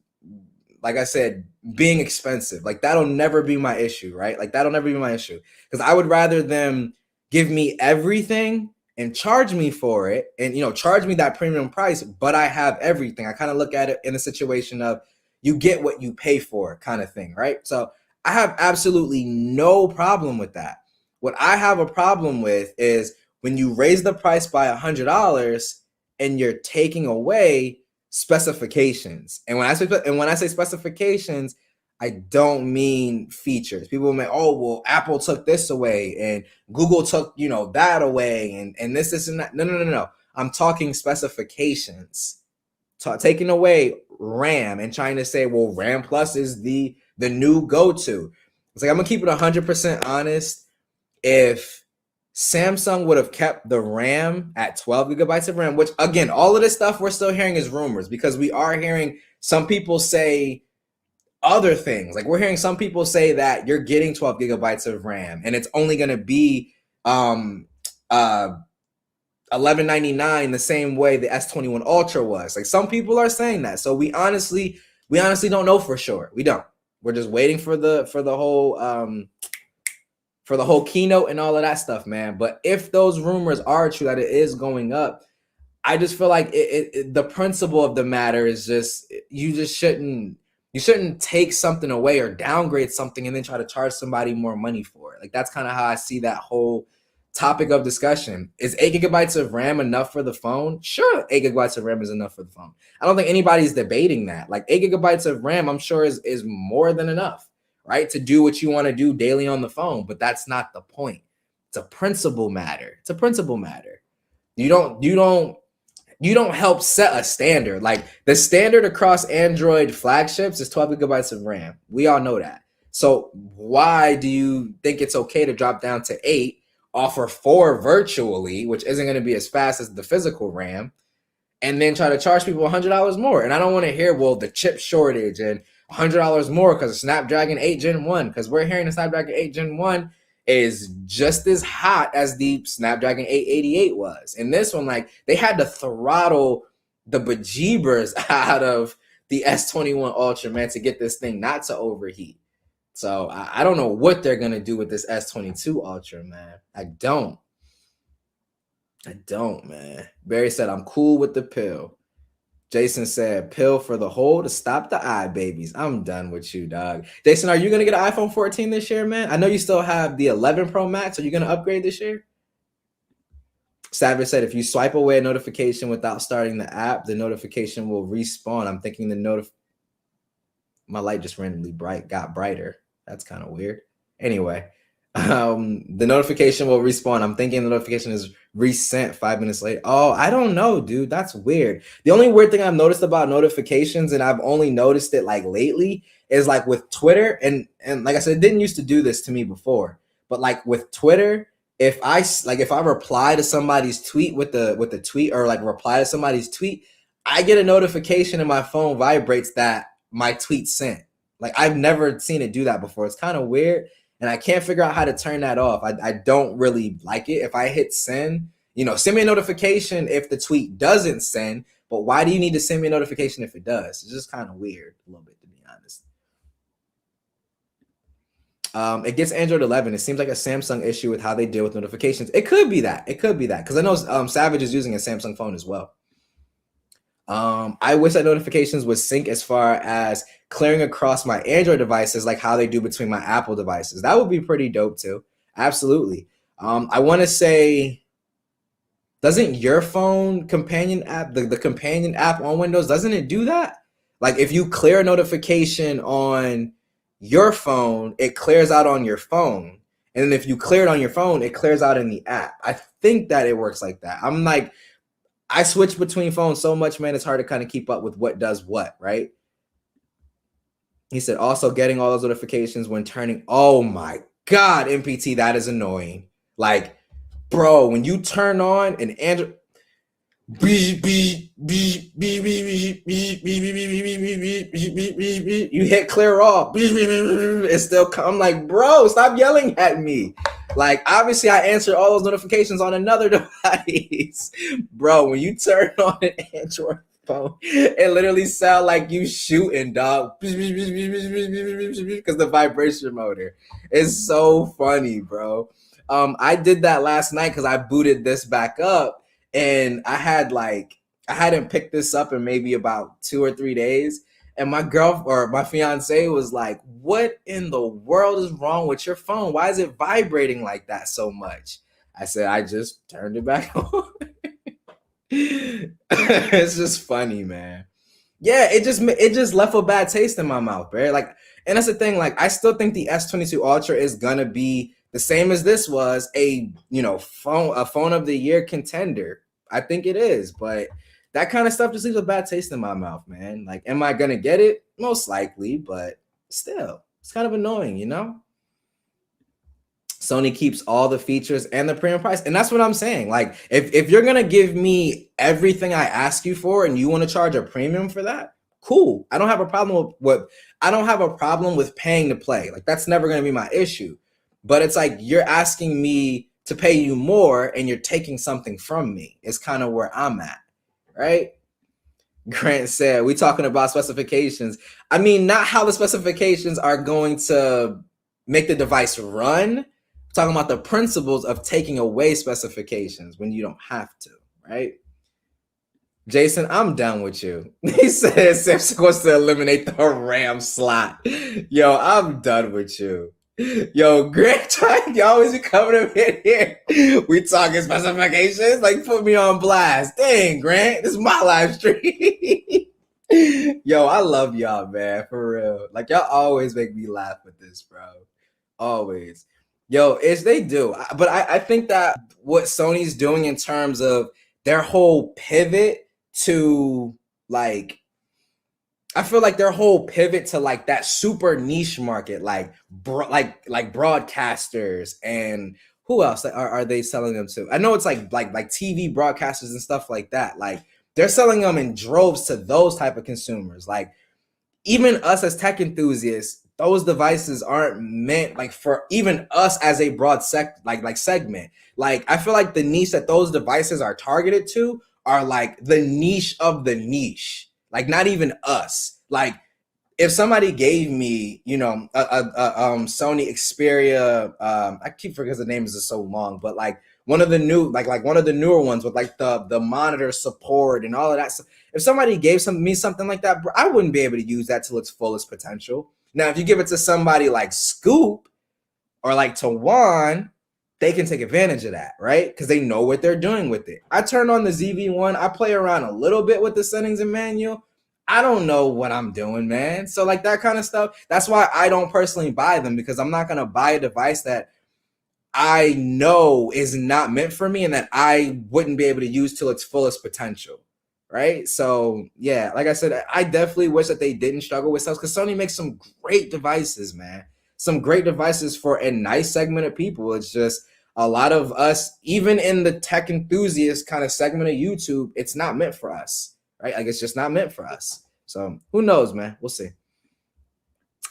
like I said, being expensive. Like that'll never be my issue, right? Like that'll never be my issue. Because I would rather them give me everything and charge me for it and charge me that premium price, but I have everything. I kind of look at it in a situation of you get what you pay for kind of thing, right? So I have absolutely no problem with that. What I have a problem with is when you raise the price by $100 and you're taking away specifications. And when I say specifications, I don't mean features. People may, oh well, Apple took this away and Google took that away and this and that. No. I'm talking specifications. Taking away RAM and trying to say, well, RAM Plus is the new go-to. It's like I'm gonna keep it 100% honest. If Samsung would have kept the RAM at 12 gigabytes of RAM, which again, all of this stuff we're still hearing is rumors because we are hearing some people say other things. Like we're hearing some people say that you're getting 12 gigabytes of RAM and it's only going to be $11.99 the same way the S21 Ultra was. Like some people are saying that. So we honestly don't know for sure. We don't. We're just waiting for the whole keynote and all of that stuff, man. But if those rumors are true that it is going up, I just feel like the principle of the matter is just you shouldn't take something away or downgrade something and then try to charge somebody more money for it. Like that's kind of how I see that whole topic of discussion. Is 8 gigabytes of RAM enough for the phone? Sure, 8 gigabytes of RAM is enough for the phone. I don't think anybody's debating that. Like 8 gigabytes of RAM, I'm sure is more than enough, right? To do what you want to do daily on the phone. But that's not the point. It's a principle matter. It's a principle matter. You don't help set a standard. Like the standard across Android flagships is 12 gigabytes of RAM. We all know that. So why do you think it's okay to drop down to 8, offer 4 virtually, which isn't going to be as fast as the physical RAM, and then try to charge people $100 more? And I don't want to hear, well, the chip shortage and $100 more because of Snapdragon 8 Gen 1, because we're hearing the Snapdragon 8 Gen 1 is just as hot as the Snapdragon 888 was. And this one, like, they had to throttle the bejeebers out of the S21 Ultra, man, to get this thing not to overheat. So I don't know what they're going to do with this S22 Ultra, man. I don't, man. Barry said, I'm cool with the pill. Jason said, pill for the hole to stop the eye babies. I'm done with you, dog. Jason, are you going to get an iPhone 14 this year, man? I know you still have the 11 Pro Max. Are you going to upgrade this year? Savage said, if you swipe away a notification without starting the app, the notification will respawn. I'm thinking my light just randomly got brighter. That's kind of weird. Anyway, the notification will respawn. I'm thinking the notification is resent 5 minutes later. Oh, I don't know, dude. That's weird. The only weird thing I've noticed about notifications, and I've only noticed it like lately, is like with Twitter, and like I said, it didn't used to do this to me before, but like with Twitter, if I reply to somebody's tweet with the tweet, or like reply to somebody's tweet, I get a notification and my phone vibrates that my tweet sent. Like I've never seen it do that before. It's kind of weird. And I can't figure out how to turn that off. I don't really like it. If I hit send, send me a notification if the tweet doesn't send. But why do you need to send me a notification if it does? It's just kind of weird a little bit, to be honest. It gets Android 11. It seems like a Samsung issue with how they deal with notifications. It could be that. Because I know Savage is using a Samsung phone as well. I wish that notifications would sync as far as clearing across my Android devices, like how they do between my Apple devices. That would be pretty dope too. Absolutely. I want to say, doesn't your phone companion app, the companion app on Windows, doesn't it do that? Like if you clear a notification on your phone, it clears out on your phone. And then if you clear it on your phone, it clears out in the app. I think that it works like that. I switch between phones so much, man, it's hard to kind of keep up with what does what, right? He said, also getting all those notifications when turning. Oh my God, MPT, that is annoying. Like, bro, when you turn on an Android, you hit clear off. It still come. I'm like, bro, stop yelling at me. Like, obviously, I answered all those notifications on another device. Bro, when you turn on an Android phone, it literally sound like you shooting, dog. Because the vibration motor is so funny, bro. I did that last night because I booted this back up, and I hadn't picked this up in maybe about 2 or 3 days. And my girl or my fiance was like, what in the world is wrong with your phone? Why is it vibrating like that so much? I said, I just turned it back on. It's just funny, man. Yeah, it just left a bad taste in my mouth, right? Like, and that's the thing. Like, I still think the S22 Ultra is gonna be the same as this was, a phone of the year contender. I think it is, but that kind of stuff just leaves a bad taste in my mouth, man. Like, am I gonna get it? Most likely, but still, it's kind of annoying, you know? Sony keeps all the features and the premium price. And that's what I'm saying. Like, if you're going to give me everything I ask you for and you want to charge a premium for that, cool. I don't have a problem with paying to play. Like, that's never going to be my issue. But it's like, you're asking me to pay you more and you're taking something from me. It's kind of where I'm at, right? Grant said, we talking about specifications. I mean, not how the specifications are going to make the device run. Talking about the principles of taking away specifications when you don't have to, right? Jason, I'm done with you. He says Samsung wants to eliminate the RAM slot. Yo, I'm done with you. Yo, Grant, you always be coming up in here. We talking specifications? Like, put me on blast. Dang, Grant, this is my live stream. Yo, I love y'all, man, for real. Like, y'all always make me laugh with this, bro. Always. Yo, they do. But I think that what Sony's doing in terms of their whole pivot to, like, I feel like their whole pivot to like that super niche market, like broadcasters, and who else are they selling them to? I know it's like TV broadcasters and stuff like that. Like, they're selling them in droves to those type of consumers. Like, even us as tech enthusiasts, those devices aren't meant like for even us as a broad segment. Like, I feel like the niche that those devices are targeted to are like the niche of the niche. Like, not even us. Like, if somebody gave me, a Sony Xperia, I keep forgetting the names is so long, but like one of the new, like one of the newer ones with like the monitor support and all of that stuff. If somebody gave me something like that, I wouldn't be able to use that to its fullest potential. Now, if you give it to somebody like Scoop or like Tawan, they can take advantage of that, right? Because they know what they're doing with it. I turn on the ZV-1. I play around a little bit with the settings and manual. I don't know what I'm doing, man. So like that kind of stuff, that's why I don't personally buy them, because I'm not going to buy a device that I know is not meant for me and that I wouldn't be able to use to its fullest potential, right? So yeah, like I said, I definitely wish that they didn't struggle with sales, because Sony makes some great devices, man. Some great devices for a nice segment of people. It's just a lot of us, even in the tech enthusiast kind of segment of YouTube, it's not meant for us, right? Like, it's just not meant for us. So who knows, man? We'll see.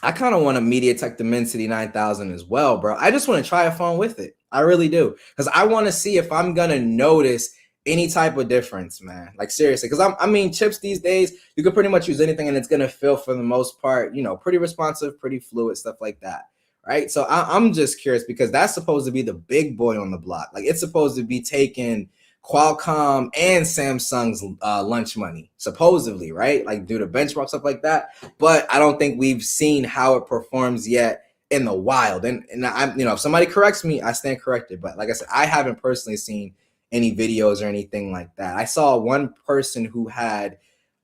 I kind of want a MediaTek Dimensity 9000 as well, bro. I just want to try a phone with it. I really do. Because I want to see if I'm going to notice any type of difference, man. Like, seriously. Because I mean, chips these days, you can pretty much use anything and it's going to feel, for the most part, pretty responsive, pretty fluid, stuff like that. Right? So I'm just curious, because that's supposed to be the big boy on the block. Like, it's supposed to be taking Qualcomm and Samsung's lunch money, supposedly, right? Like, do the benchmark, stuff like that. But I don't think we've seen how it performs yet in the wild. And I'm, if somebody corrects me, I stand corrected. But like I said, I haven't personally seen any videos or anything like that. I saw one person who had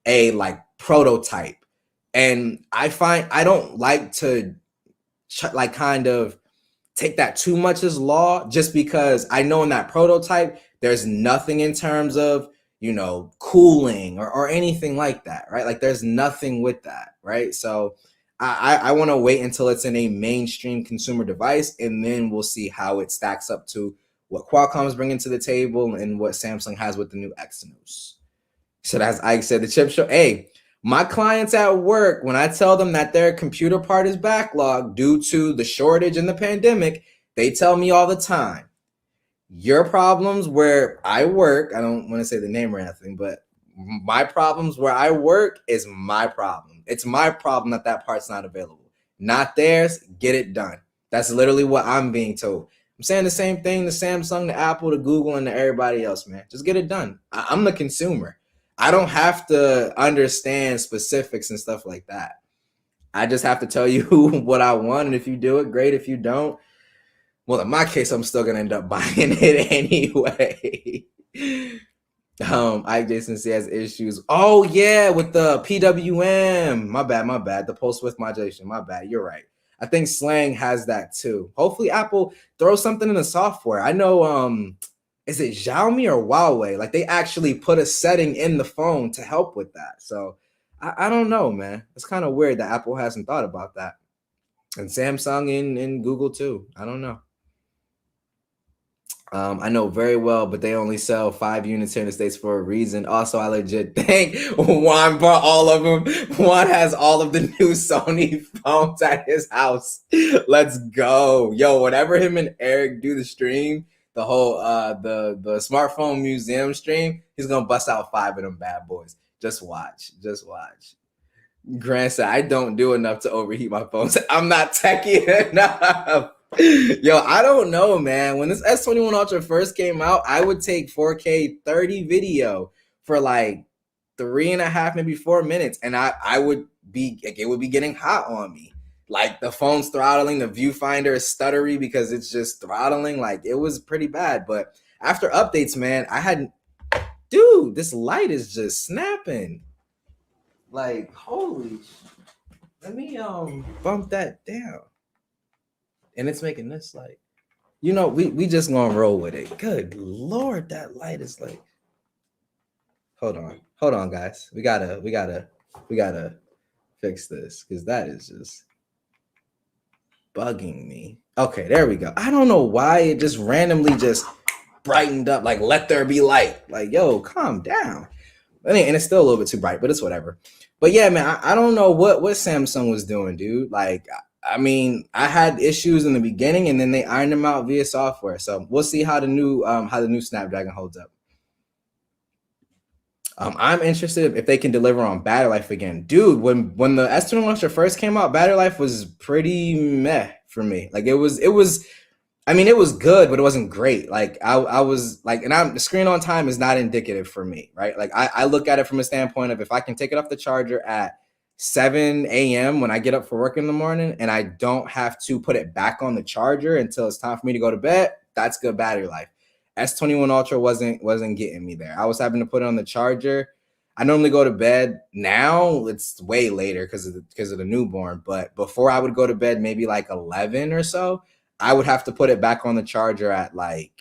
a like prototype, and I don't like to like kind of take that too much as law, just because I know in that prototype there's nothing in terms of cooling or anything like that, right? Like, there's nothing with that, right? So I want to wait until it's in a mainstream consumer device, and then we'll see how it stacks up to what Qualcomm's bringing to the table and what Samsung has with the new Exynos. So as Ike said, the chip show. Hey, my clients at work, when I tell them that their computer part is backlogged due to the shortage and the pandemic, they tell me all the time, your problems where I work, I don't want to say the name or anything, but my problems where I work is my problem. It's my problem that that part's not available. Not theirs, get it done. That's literally what I'm being told. I'm saying the same thing to Samsung, to Apple, to Google, and to everybody else, man. Just get it done. I'm the consumer. I don't have to understand specifics and stuff like that. I just have to tell you what I want, and if you do it, great. If you don't, well, in my case, I'm still gonna end up buying it anyway. Ike Jason has issues. Oh yeah, with the PWM. My bad. The pulse width modulation. My bad. You're right. I think Slang has that too. Hopefully Apple throws something in the software. I know is it Xiaomi or Huawei? Like they actually put a setting in the phone to help with that. So I don't know, man. It's kind of weird that Apple hasn't thought about that. And Samsung and Google too. I don't know. I know very well, but they only sell 5 units here in the States for a reason. Also, I legit think Juan bought all of them. Juan has all of the new Sony phones at his house. Let's go. Yo, whenever him and Eric do the stream, the whole the smartphone museum stream, he's gonna bust out 5 of them bad boys. Just watch. Grant said, I don't do enough to overheat my phones. I'm not techie enough. Yo, I don't know, man. When this S21 Ultra first came out, I would take 4K 30 video for like 3.5, maybe 4 minutes, and I would be, it would be getting hot on me. Like the phone's throttling, the viewfinder is stuttery because it's just throttling. Like it was pretty bad. But after updates, man, dude, this light is just snapping. Like, holy, let me bump that down. And it's making this light. You know, we just gonna roll with it. Good Lord, that light is like. Hold on, guys. We gotta fix this because that is just bugging me. Okay, there we go. I don't know why it just randomly just brightened up. Like, let there be light. Like, yo, calm down. And it's still a little bit too bright, but it's whatever. But yeah, man, I don't know what Samsung was doing, dude. Like, I mean, I had issues in the beginning, and then they ironed them out via software. So we'll see how the new Snapdragon holds up. I'm interested if they can deliver on battery life again, dude. When the S21 Ultra first came out, battery life was pretty meh for me. Like it was. I mean, it was good, but it wasn't great. Like I was like, and the screen on time is not indicative for me, right? Like I look at it from a standpoint of if I can take it off the charger at 7 a.m. when I get up for work in the morning and I don't have to put it back on the charger until it's time for me to go to bed, that's good battery life. S21 Ultra wasn't getting me there. I was having to put it on the charger. I normally go to bed now. It's way later because of the newborn. But before I would go to bed, maybe like 11 or so, I would have to put it back on the charger at like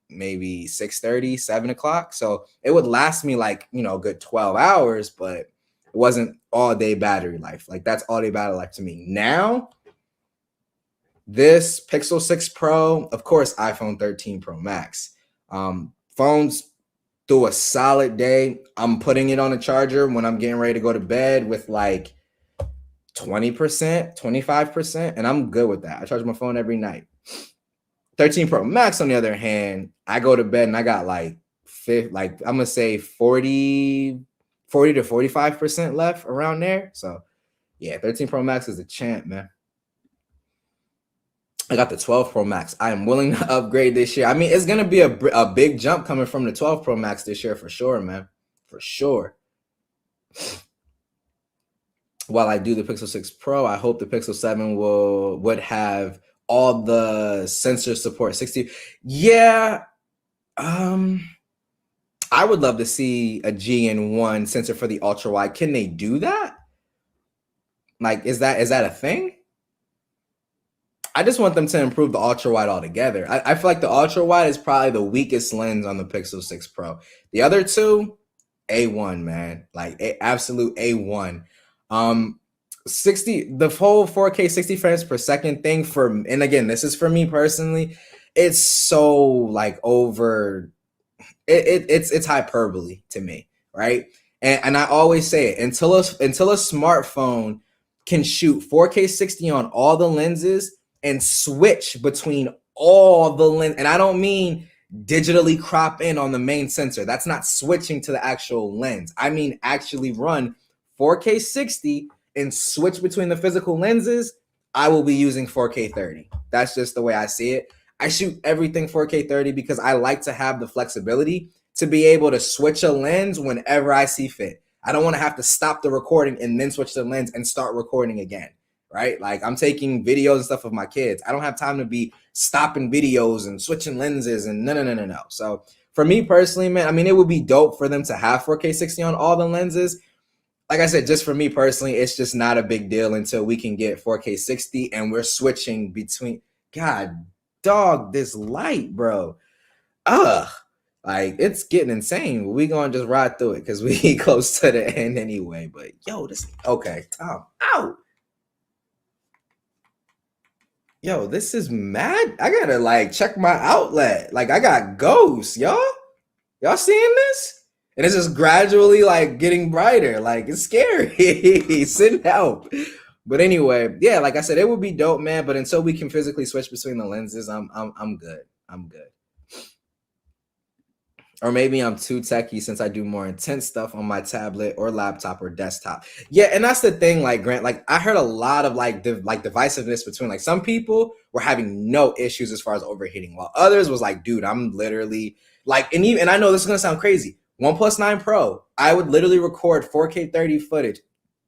maybe 6:30, 7 o'clock. So it would last me like, a good 12 hours, but it wasn't all day battery life. Like that's all day battery life to me. Now, this Pixel 6 Pro, of course, iPhone 13 Pro Max. Phones do a solid day. I'm putting it on a charger when I'm getting ready to go to bed with like 20%, 25%, and I'm good with that. I charge my phone every night. 13 Pro Max, on the other hand, I go to bed and I got like I'm gonna say 40 to 45% left around there. So yeah, 13 Pro Max is a champ, man. I got the 12 Pro Max. I am willing to upgrade this year. I mean, it's gonna be a big jump coming from the 12 Pro Max this year for sure, man. For sure. While I do the Pixel 6 Pro, I hope the Pixel 7 would have all the sensor support. 60. Yeah. I would love to see a GN1 sensor for the ultra wide. Can they do that? Like, is that a thing? I just want them to improve the ultra wide altogether. I feel like the ultra wide is probably the weakest lens on the Pixel 6 Pro. The other two, A1, man. Like absolute A1. 60, the whole 4K 60 frames per second thing for, and again, this is for me personally, it's so like over, it's hyperbole to me, right? And I always say it, until a smartphone can shoot 4K 60 on all the lenses and switch between all the lens, and I don't mean digitally crop in on the main sensor. That's not switching to the actual lens. I mean actually run 4K 60 and switch between the physical lenses. I will be using 4K 30. That's just the way I see it. I shoot everything 4K 30 because I like to have the flexibility to be able to switch a lens whenever I see fit. I don't want to have to stop the recording and then switch the lens and start recording again, right? Like I'm taking videos and stuff of my kids. I don't have time to be stopping videos and switching lenses and no. So for me personally, man, I mean, it would be dope for them to have 4K 60 on all the lenses. Like I said, just for me personally, it's just not a big deal until we can get 4K 60 and we're switching between, God, dog, this light, bro. Ugh. Like, it's getting insane. We gonna just ride through it because we close to the end anyway. But yo, this okay, Tom. Ow. Yo, this is mad. I gotta like check my outlet. Like, I got ghosts, y'all. Y'all seeing this? And it's just gradually like getting brighter. Like, it's scary. Send help. But anyway, yeah, like I said, it would be dope, man. But until we can physically switch between the lenses, I'm good. I'm good. Or maybe I'm too techie since I do more intense stuff on my tablet or laptop or desktop. Yeah, and that's the thing, like Grant, like I heard a lot of like divisiveness between like some people were having no issues as far as overheating, while others was like, dude, I'm literally like, and I know this is gonna sound crazy. OnePlus 9 Pro, I would literally record 4K 30 footage.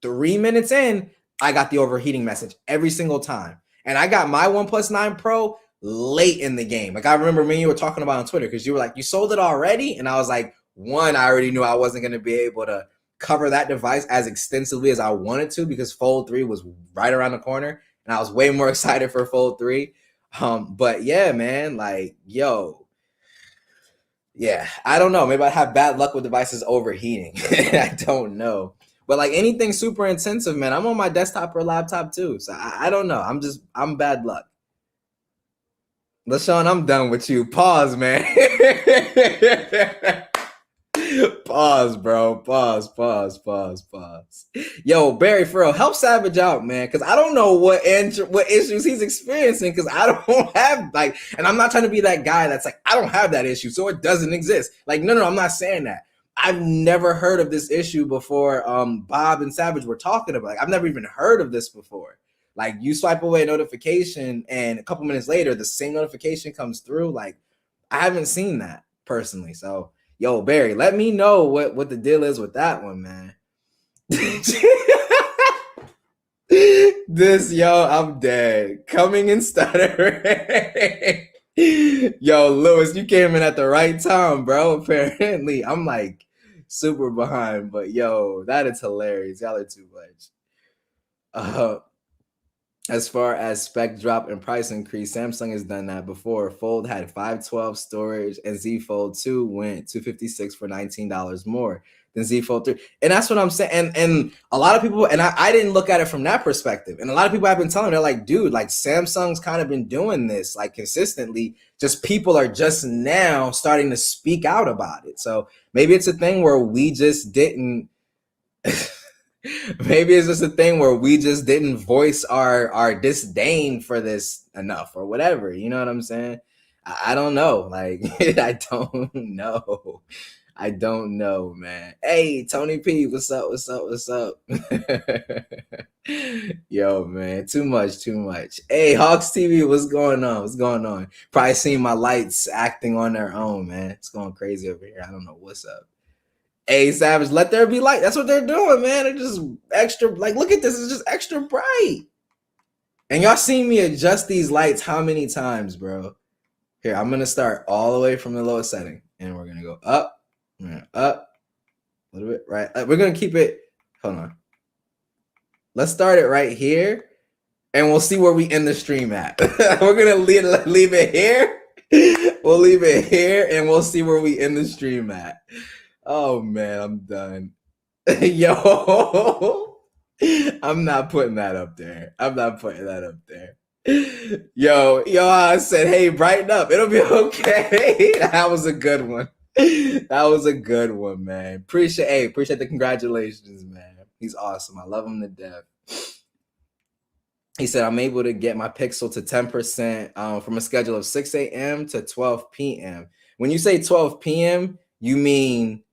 3 minutes in, I got the overheating message every single time. And I got my OnePlus 9 Pro late in the game. Like I remember me and you were talking about on Twitter because you were like, you sold it already? And I was like, one, I already knew I wasn't going to be able to cover that device as extensively as I wanted to because Fold 3 was right around the corner. And I was way more excited for Fold 3. But yeah, man, like, yo, yeah, I don't know. Maybe I have bad luck with devices overheating. I don't know. But like anything super intensive, man, I'm on my desktop or laptop too. So I don't know. I'm bad luck. LaShawn, I'm done with you. Pause, man. Pause, bro. Pause. Yo, Barry, for real, help Savage out, man, because I don't know what issues he's experiencing, because I don't have, like, and I'm not trying to be that guy that's like, I don't have that issue, so it doesn't exist. Like, no, I'm not saying that. I've never heard of this issue before Bob and Savage were talking about. Like, I've never even heard of this before. Like, you swipe away a notification and a couple minutes later, the same notification comes through. Like, I haven't seen that personally. So, yo, Barry, let me know what the deal is with that one, man. I'm dead. Coming and stuttering. Yo, Lewis, you came in at the right time, bro. Apparently, I'm like super behind, but yo, that is hilarious. Y'all are too much. As far as spec drop and price increase, Samsung has done that before. Fold had 512 storage, and Z Fold 2 went $256 for $19 more than Z Fold 3. And that's what I'm saying. And a lot of people, and I didn't look at it from that perspective. And a lot of people have been telling me, they're like, dude, like Samsung's kind of been doing this like consistently. Just people are just now starting to speak out about it. So maybe it's a thing where we just didn't. Maybe it's just a thing where we just didn't voice our disdain for this enough or whatever. You know what I'm saying? I don't know. Like, I don't know. I don't know, man. Hey, Tony P, what's up? Yo, man, too much. Hey, Hawks TV, what's going on? Probably seen my lights acting on their own, man. It's going crazy over here. I don't know what's up. Hey, Savage, let there be light. That's what they're doing, man. They're just extra, like, look at this. It's just extra bright. And y'all seen me adjust these lights how many times, bro? Here, I'm going to start all the way from the lowest setting. And we're going to go up, up, a little bit, right? We're going to keep it, hold on. Let's start it right here. And we'll see where we end the stream at. We're going to leave it here. We'll leave it here, and we'll see where we end the stream at. Oh man, I'm done. Yo, I'm not putting that up there. I'm not putting that up there. Yo, I said, hey, brighten up. It'll be okay. That was a good one. That was a good one, man. Appreciate the congratulations, man. He's awesome. I love him to death. He said, I'm able to get my Pixel to 10% from a schedule of 6 a.m. to 12 p.m. When you say 12 p.m., you mean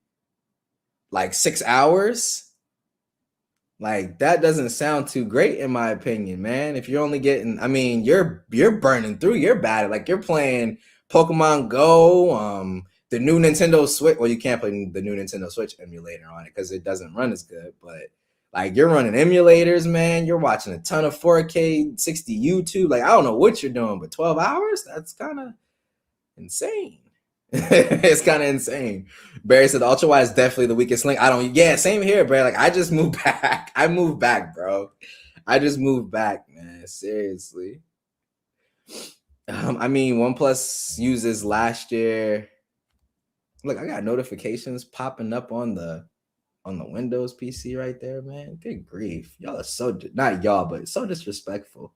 like 6 hours? Like, that doesn't sound too great in my opinion, man. If you're only getting, I mean, you're burning through your battery. Like, you're playing Pokemon Go, the new Nintendo Switch. Well, you can't play the new Nintendo Switch emulator on it because it doesn't run as good. But like, you're running emulators, man. You're watching a ton of 4K 60 YouTube. Like, I don't know what you're doing, but 12 hours? That's kind of insane. It's kind of insane. Barry said the ultra wide is definitely the weakest link. Yeah, same here, Barry. Like, I just moved back. I moved back, bro. I just moved back, man. Seriously. I mean, OnePlus uses last year. Look, I got notifications popping up on the Windows PC right there, man. Good grief. Y'all are so, not y'all, but so disrespectful.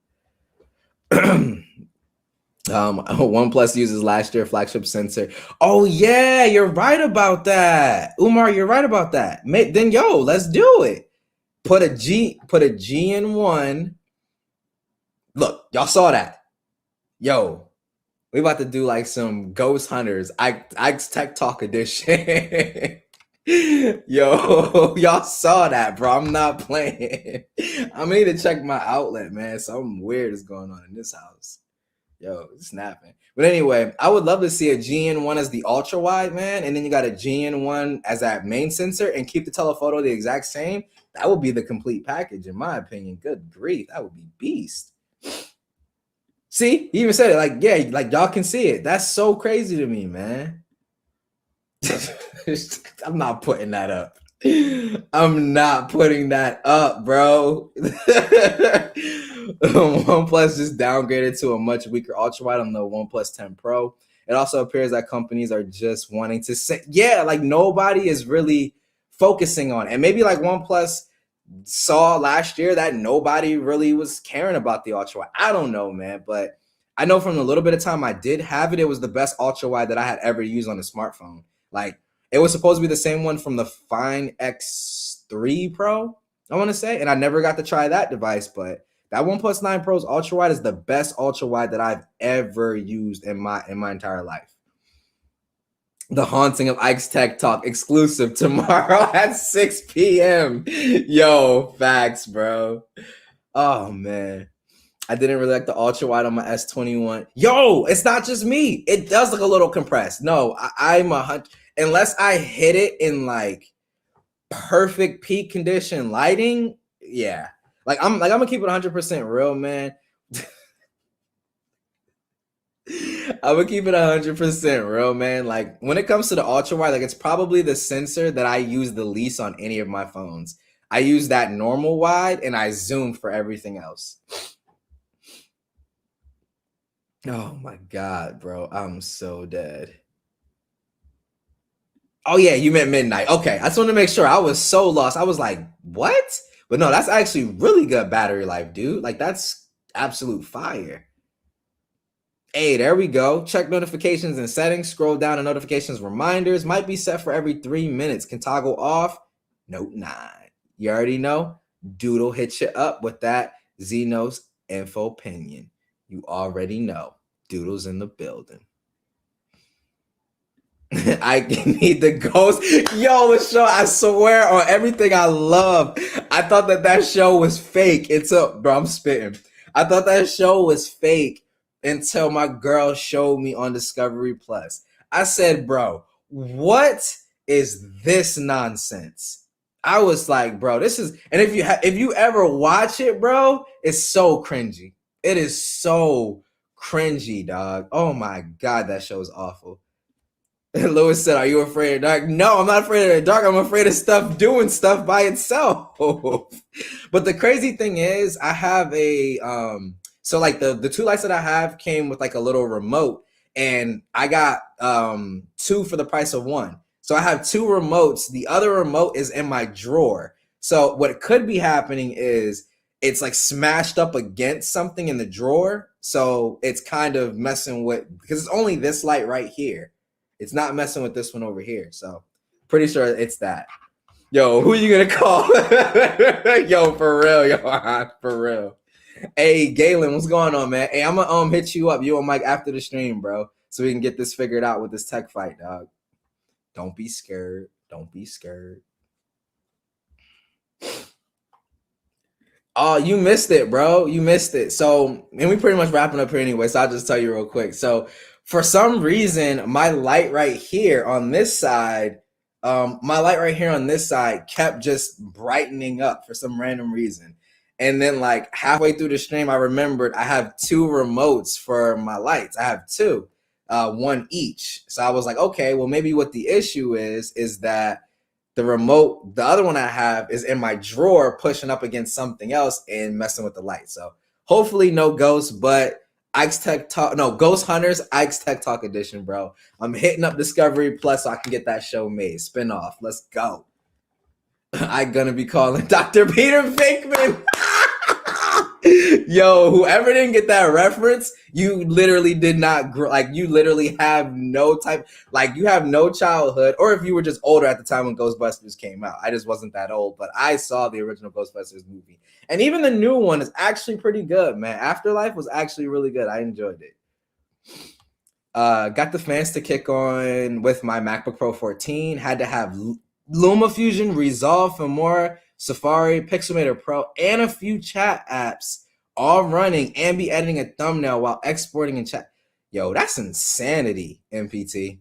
OnePlus uses last year flagship sensor. Oh yeah, you're right about that, Umar. You're right about that. Then let's do it. Put a G in one. Look, y'all saw that. Yo, we about to do like some Ghost Hunters. Ike's Tech Talk edition. Yo, y'all saw that, bro. I'm not playing. I need to check my outlet, man. Something weird is going on in this house. Yo, it's snapping. But anyway, I would love to see a GN1 as the ultra wide, man, and then you got a GN1 as that main sensor and keep the telephoto the exact same. That would be the complete package, in my opinion. Good grief, that would be beast. See, he even said it. Like, yeah, like y'all can see it. That's so crazy to me, man. I'm not putting that up. I'm not putting that up, bro. OnePlus just downgraded to a much weaker ultra wide on the OnePlus 10 Pro. It also appears that companies are just wanting to say, yeah, like nobody is really focusing on it. And maybe like OnePlus saw last year that nobody really was caring about the ultra wide. I don't know, man, but I know from the little bit of time I did have it, it was the best ultra wide that I had ever used on a smartphone. Like, it was supposed to be the same one from the Fine X3 Pro, I want to say, and I never got to try that device, but that OnePlus 9 Pro's ultra wide is the best ultra wide that I've ever used in my entire life. The Haunting of Ike's Tech Talk exclusive tomorrow at 6 p.m. Yo, facts, bro. Oh man, I didn't really like the ultra wide on my S21. Yo, it's not just me. It does look a little compressed. No, I'm 100. Unless I hit it in like perfect peak condition lighting, yeah. Like I'm gonna keep it 100% real, man. I'm gonna keep it 100% real, man. Like when it comes to the ultra wide, like it's probably the sensor that I use the least on any of my phones. I use that normal wide and I zoom for everything else. Oh my God, bro. I'm so dead. Oh yeah, you meant midnight. Okay, I just wanted to make sure. I was so lost. I was like, what? But no, that's actually really good battery life, dude. Like that's absolute fire. Hey, there we go. Check notifications and settings. Scroll down to notifications reminders. Might be set for every 3 minutes. Can toggle off. Note 9. You already know. Doodle hits you up with that Xenos info opinion. You already know. Doodle's in the building. I need the ghost. Yo, the show, I swear on everything I love. I thought that show was fake until, bro, I'm spitting. I thought that show was fake until my girl showed me on Discovery Plus. I said, bro, what is this nonsense? I was like, bro, this is, and if you ever watch it, bro, it's so cringy. It is so cringy, dog. Oh my God, that show is awful. Lewis said, are you afraid of the dark? No, I'm not afraid of the dark. I'm afraid of stuff doing stuff by itself. But the crazy thing is, I have a so like the 2 lights that I have came with like a little remote, and I got 2 for the price of 1. So I have 2 remotes. The other remote is in my drawer. So what could be happening is it's like smashed up against something in the drawer. So it's kind of messing with, because it's only this light right here. It's not messing with this one over here. So pretty sure it's that. Yo, who are you gonna call? Yo, for real, yo, for real. Hey, Galen, what's going on, man? Hey, I'm gonna hit you up, you and Mike, after the stream, bro, so we can get this figured out with this tech fight, dog. Don't be scared. Don't be scared. Oh, you missed it, bro. You missed it. So, and we pretty much wrapping up here anyway, so I'll just tell you real quick. So, for some reason, my light right here on this side, kept just brightening up for some random reason. And then, like, halfway through the stream, I remembered I have two remotes for my lights. I have two, one each. So I was like, okay, well, maybe what the issue is that the remote, the other one I have, is in my drawer pushing up against something else and messing with the light. So hopefully no ghosts, but Ike's Tech Talk, no, Ghost Hunters, Ike's Tech Talk edition, bro. I'm hitting up Discovery Plus so I can get that show made. Spinoff. Let's go. I'm gonna be calling Dr. Peter Venkman. Yo, whoever didn't get that reference, you literally did not you literally have no type, like you have no childhood, or if you were just older at the time when Ghostbusters came out. I just wasn't that old, but I saw the original Ghostbusters movie, and even the new one is actually pretty good, man. Afterlife was actually really good. I enjoyed it. Got the fans to kick on with my MacBook Pro 14. Had to have LumaFusion, Resolve, and more, Safari, Pixelmator Pro, and a few chat apps all running, and be editing a thumbnail while exporting in chat. Yo, that's insanity, MPT.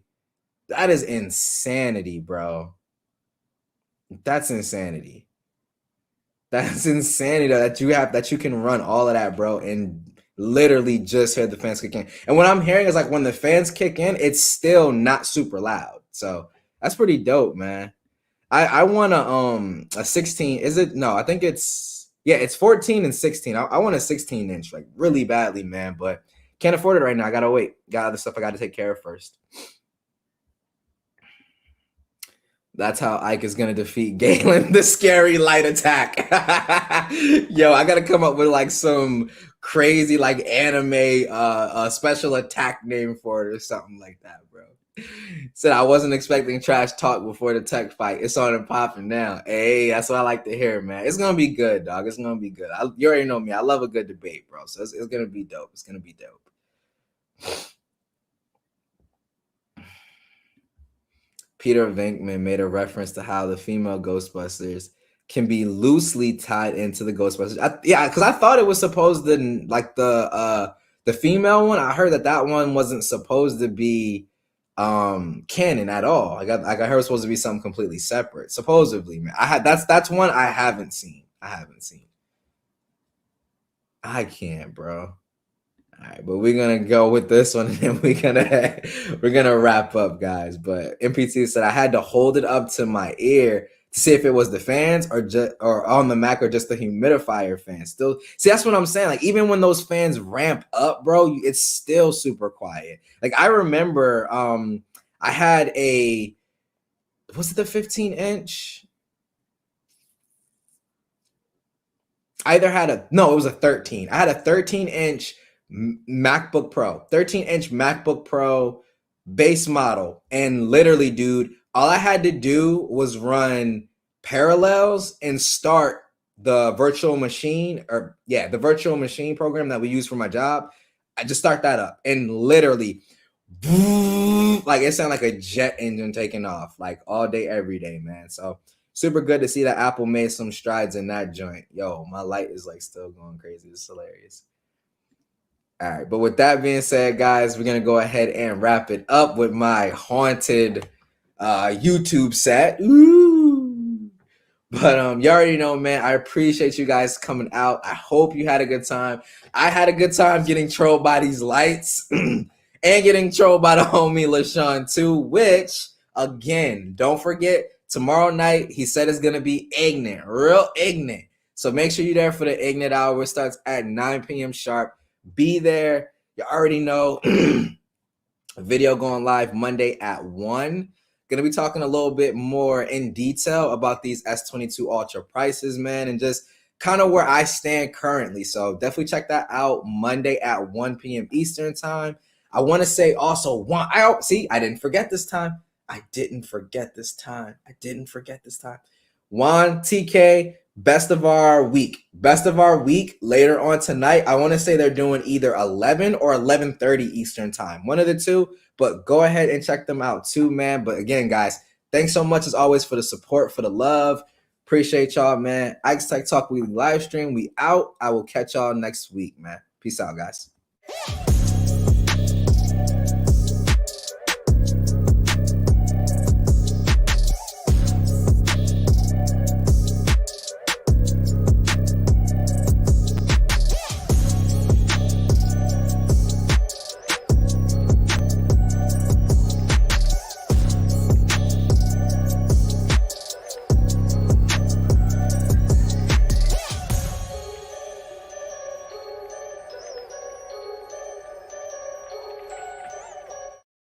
That is insanity, bro. That's insanity. That's insanity that you can run all of that, bro, and literally just hear the fans kick in. And what I'm hearing is like when the fans kick in, it's still not super loud. So that's pretty dope, man. I want a 16. Is it? No, I think it's 14 and 16. I want a 16-inch like really badly, man, but can't afford it right now. I gotta wait. Got other stuff I gotta take care of first. That's how Ike is gonna defeat Galen, the scary light attack. Yo, I gotta come up with like some crazy like anime special attack name for it or something like that, bro. Said I wasn't expecting trash talk before the tech fight. It's on and popping now. Hey, that's what I like to hear, man. It's gonna be good, dog. It's gonna be good. You already know me. I love a good debate, bro. So it's gonna be dope. It's gonna be dope. Peter Venkman made a reference to how the female Ghostbusters can be loosely tied into the Ghostbusters. Because I thought it was supposed to, like the female one. I heard that one wasn't supposed to be canon at all. I heard it was supposed to be something completely separate, supposedly, man. That's one I haven't seen. I can't, bro. All right, but we're gonna go with this one, and then we're gonna wrap up, guys. But MPT said I had to hold it up to my ear to see if it was the fans or on the Mac or just the humidifier fan. Still, see, that's what I'm saying. Like even when those fans ramp up, bro, it's still super quiet. Like I remember, I had was it the 15-inch? It was a 13. I had a 13-inch MacBook Pro, 13-inch MacBook Pro base model. And literally, dude, all I had to do was run Parallels and start the virtual machine the virtual machine program that we use for my job. I just start that up and literally, boom, like it sounded like a jet engine taking off like all day, every day, man. So super good to see that Apple made some strides in that joint. Yo, my light is like still going crazy. It's hilarious. All right, but with that being said, guys, we're gonna go ahead and wrap it up with my haunted YouTube set. Ooh. But you already know, man, I appreciate you guys coming out. I hope you had a good time. I had a good time getting trolled by these lights and getting trolled by the homie LaShawn too, which, again, don't forget, tomorrow night, he said it's going to be ignorant, real ignorant. So make sure you're there for the ignorant hour. It starts at 9 p.m. sharp. Be there. You already know. Video going live Monday at 1. Gonna be talking a little bit more in detail about these S22 Ultra prices, man, and just kind of where I stand currently. So definitely check that out Monday at 1 p.m. Eastern time. I want to say also I didn't forget this time. I didn't forget this time. Juan TK, best of our week. Best of our week later on tonight. I want to say they're doing either 11 or 11:30 Eastern time. One of the two, but go ahead and check them out too, man. But again, guys, thanks so much as always for the support, for the love. Appreciate y'all, man. Ike's Tech Talk Weekly live stream. We out. I will catch y'all next week, man. Peace out, guys.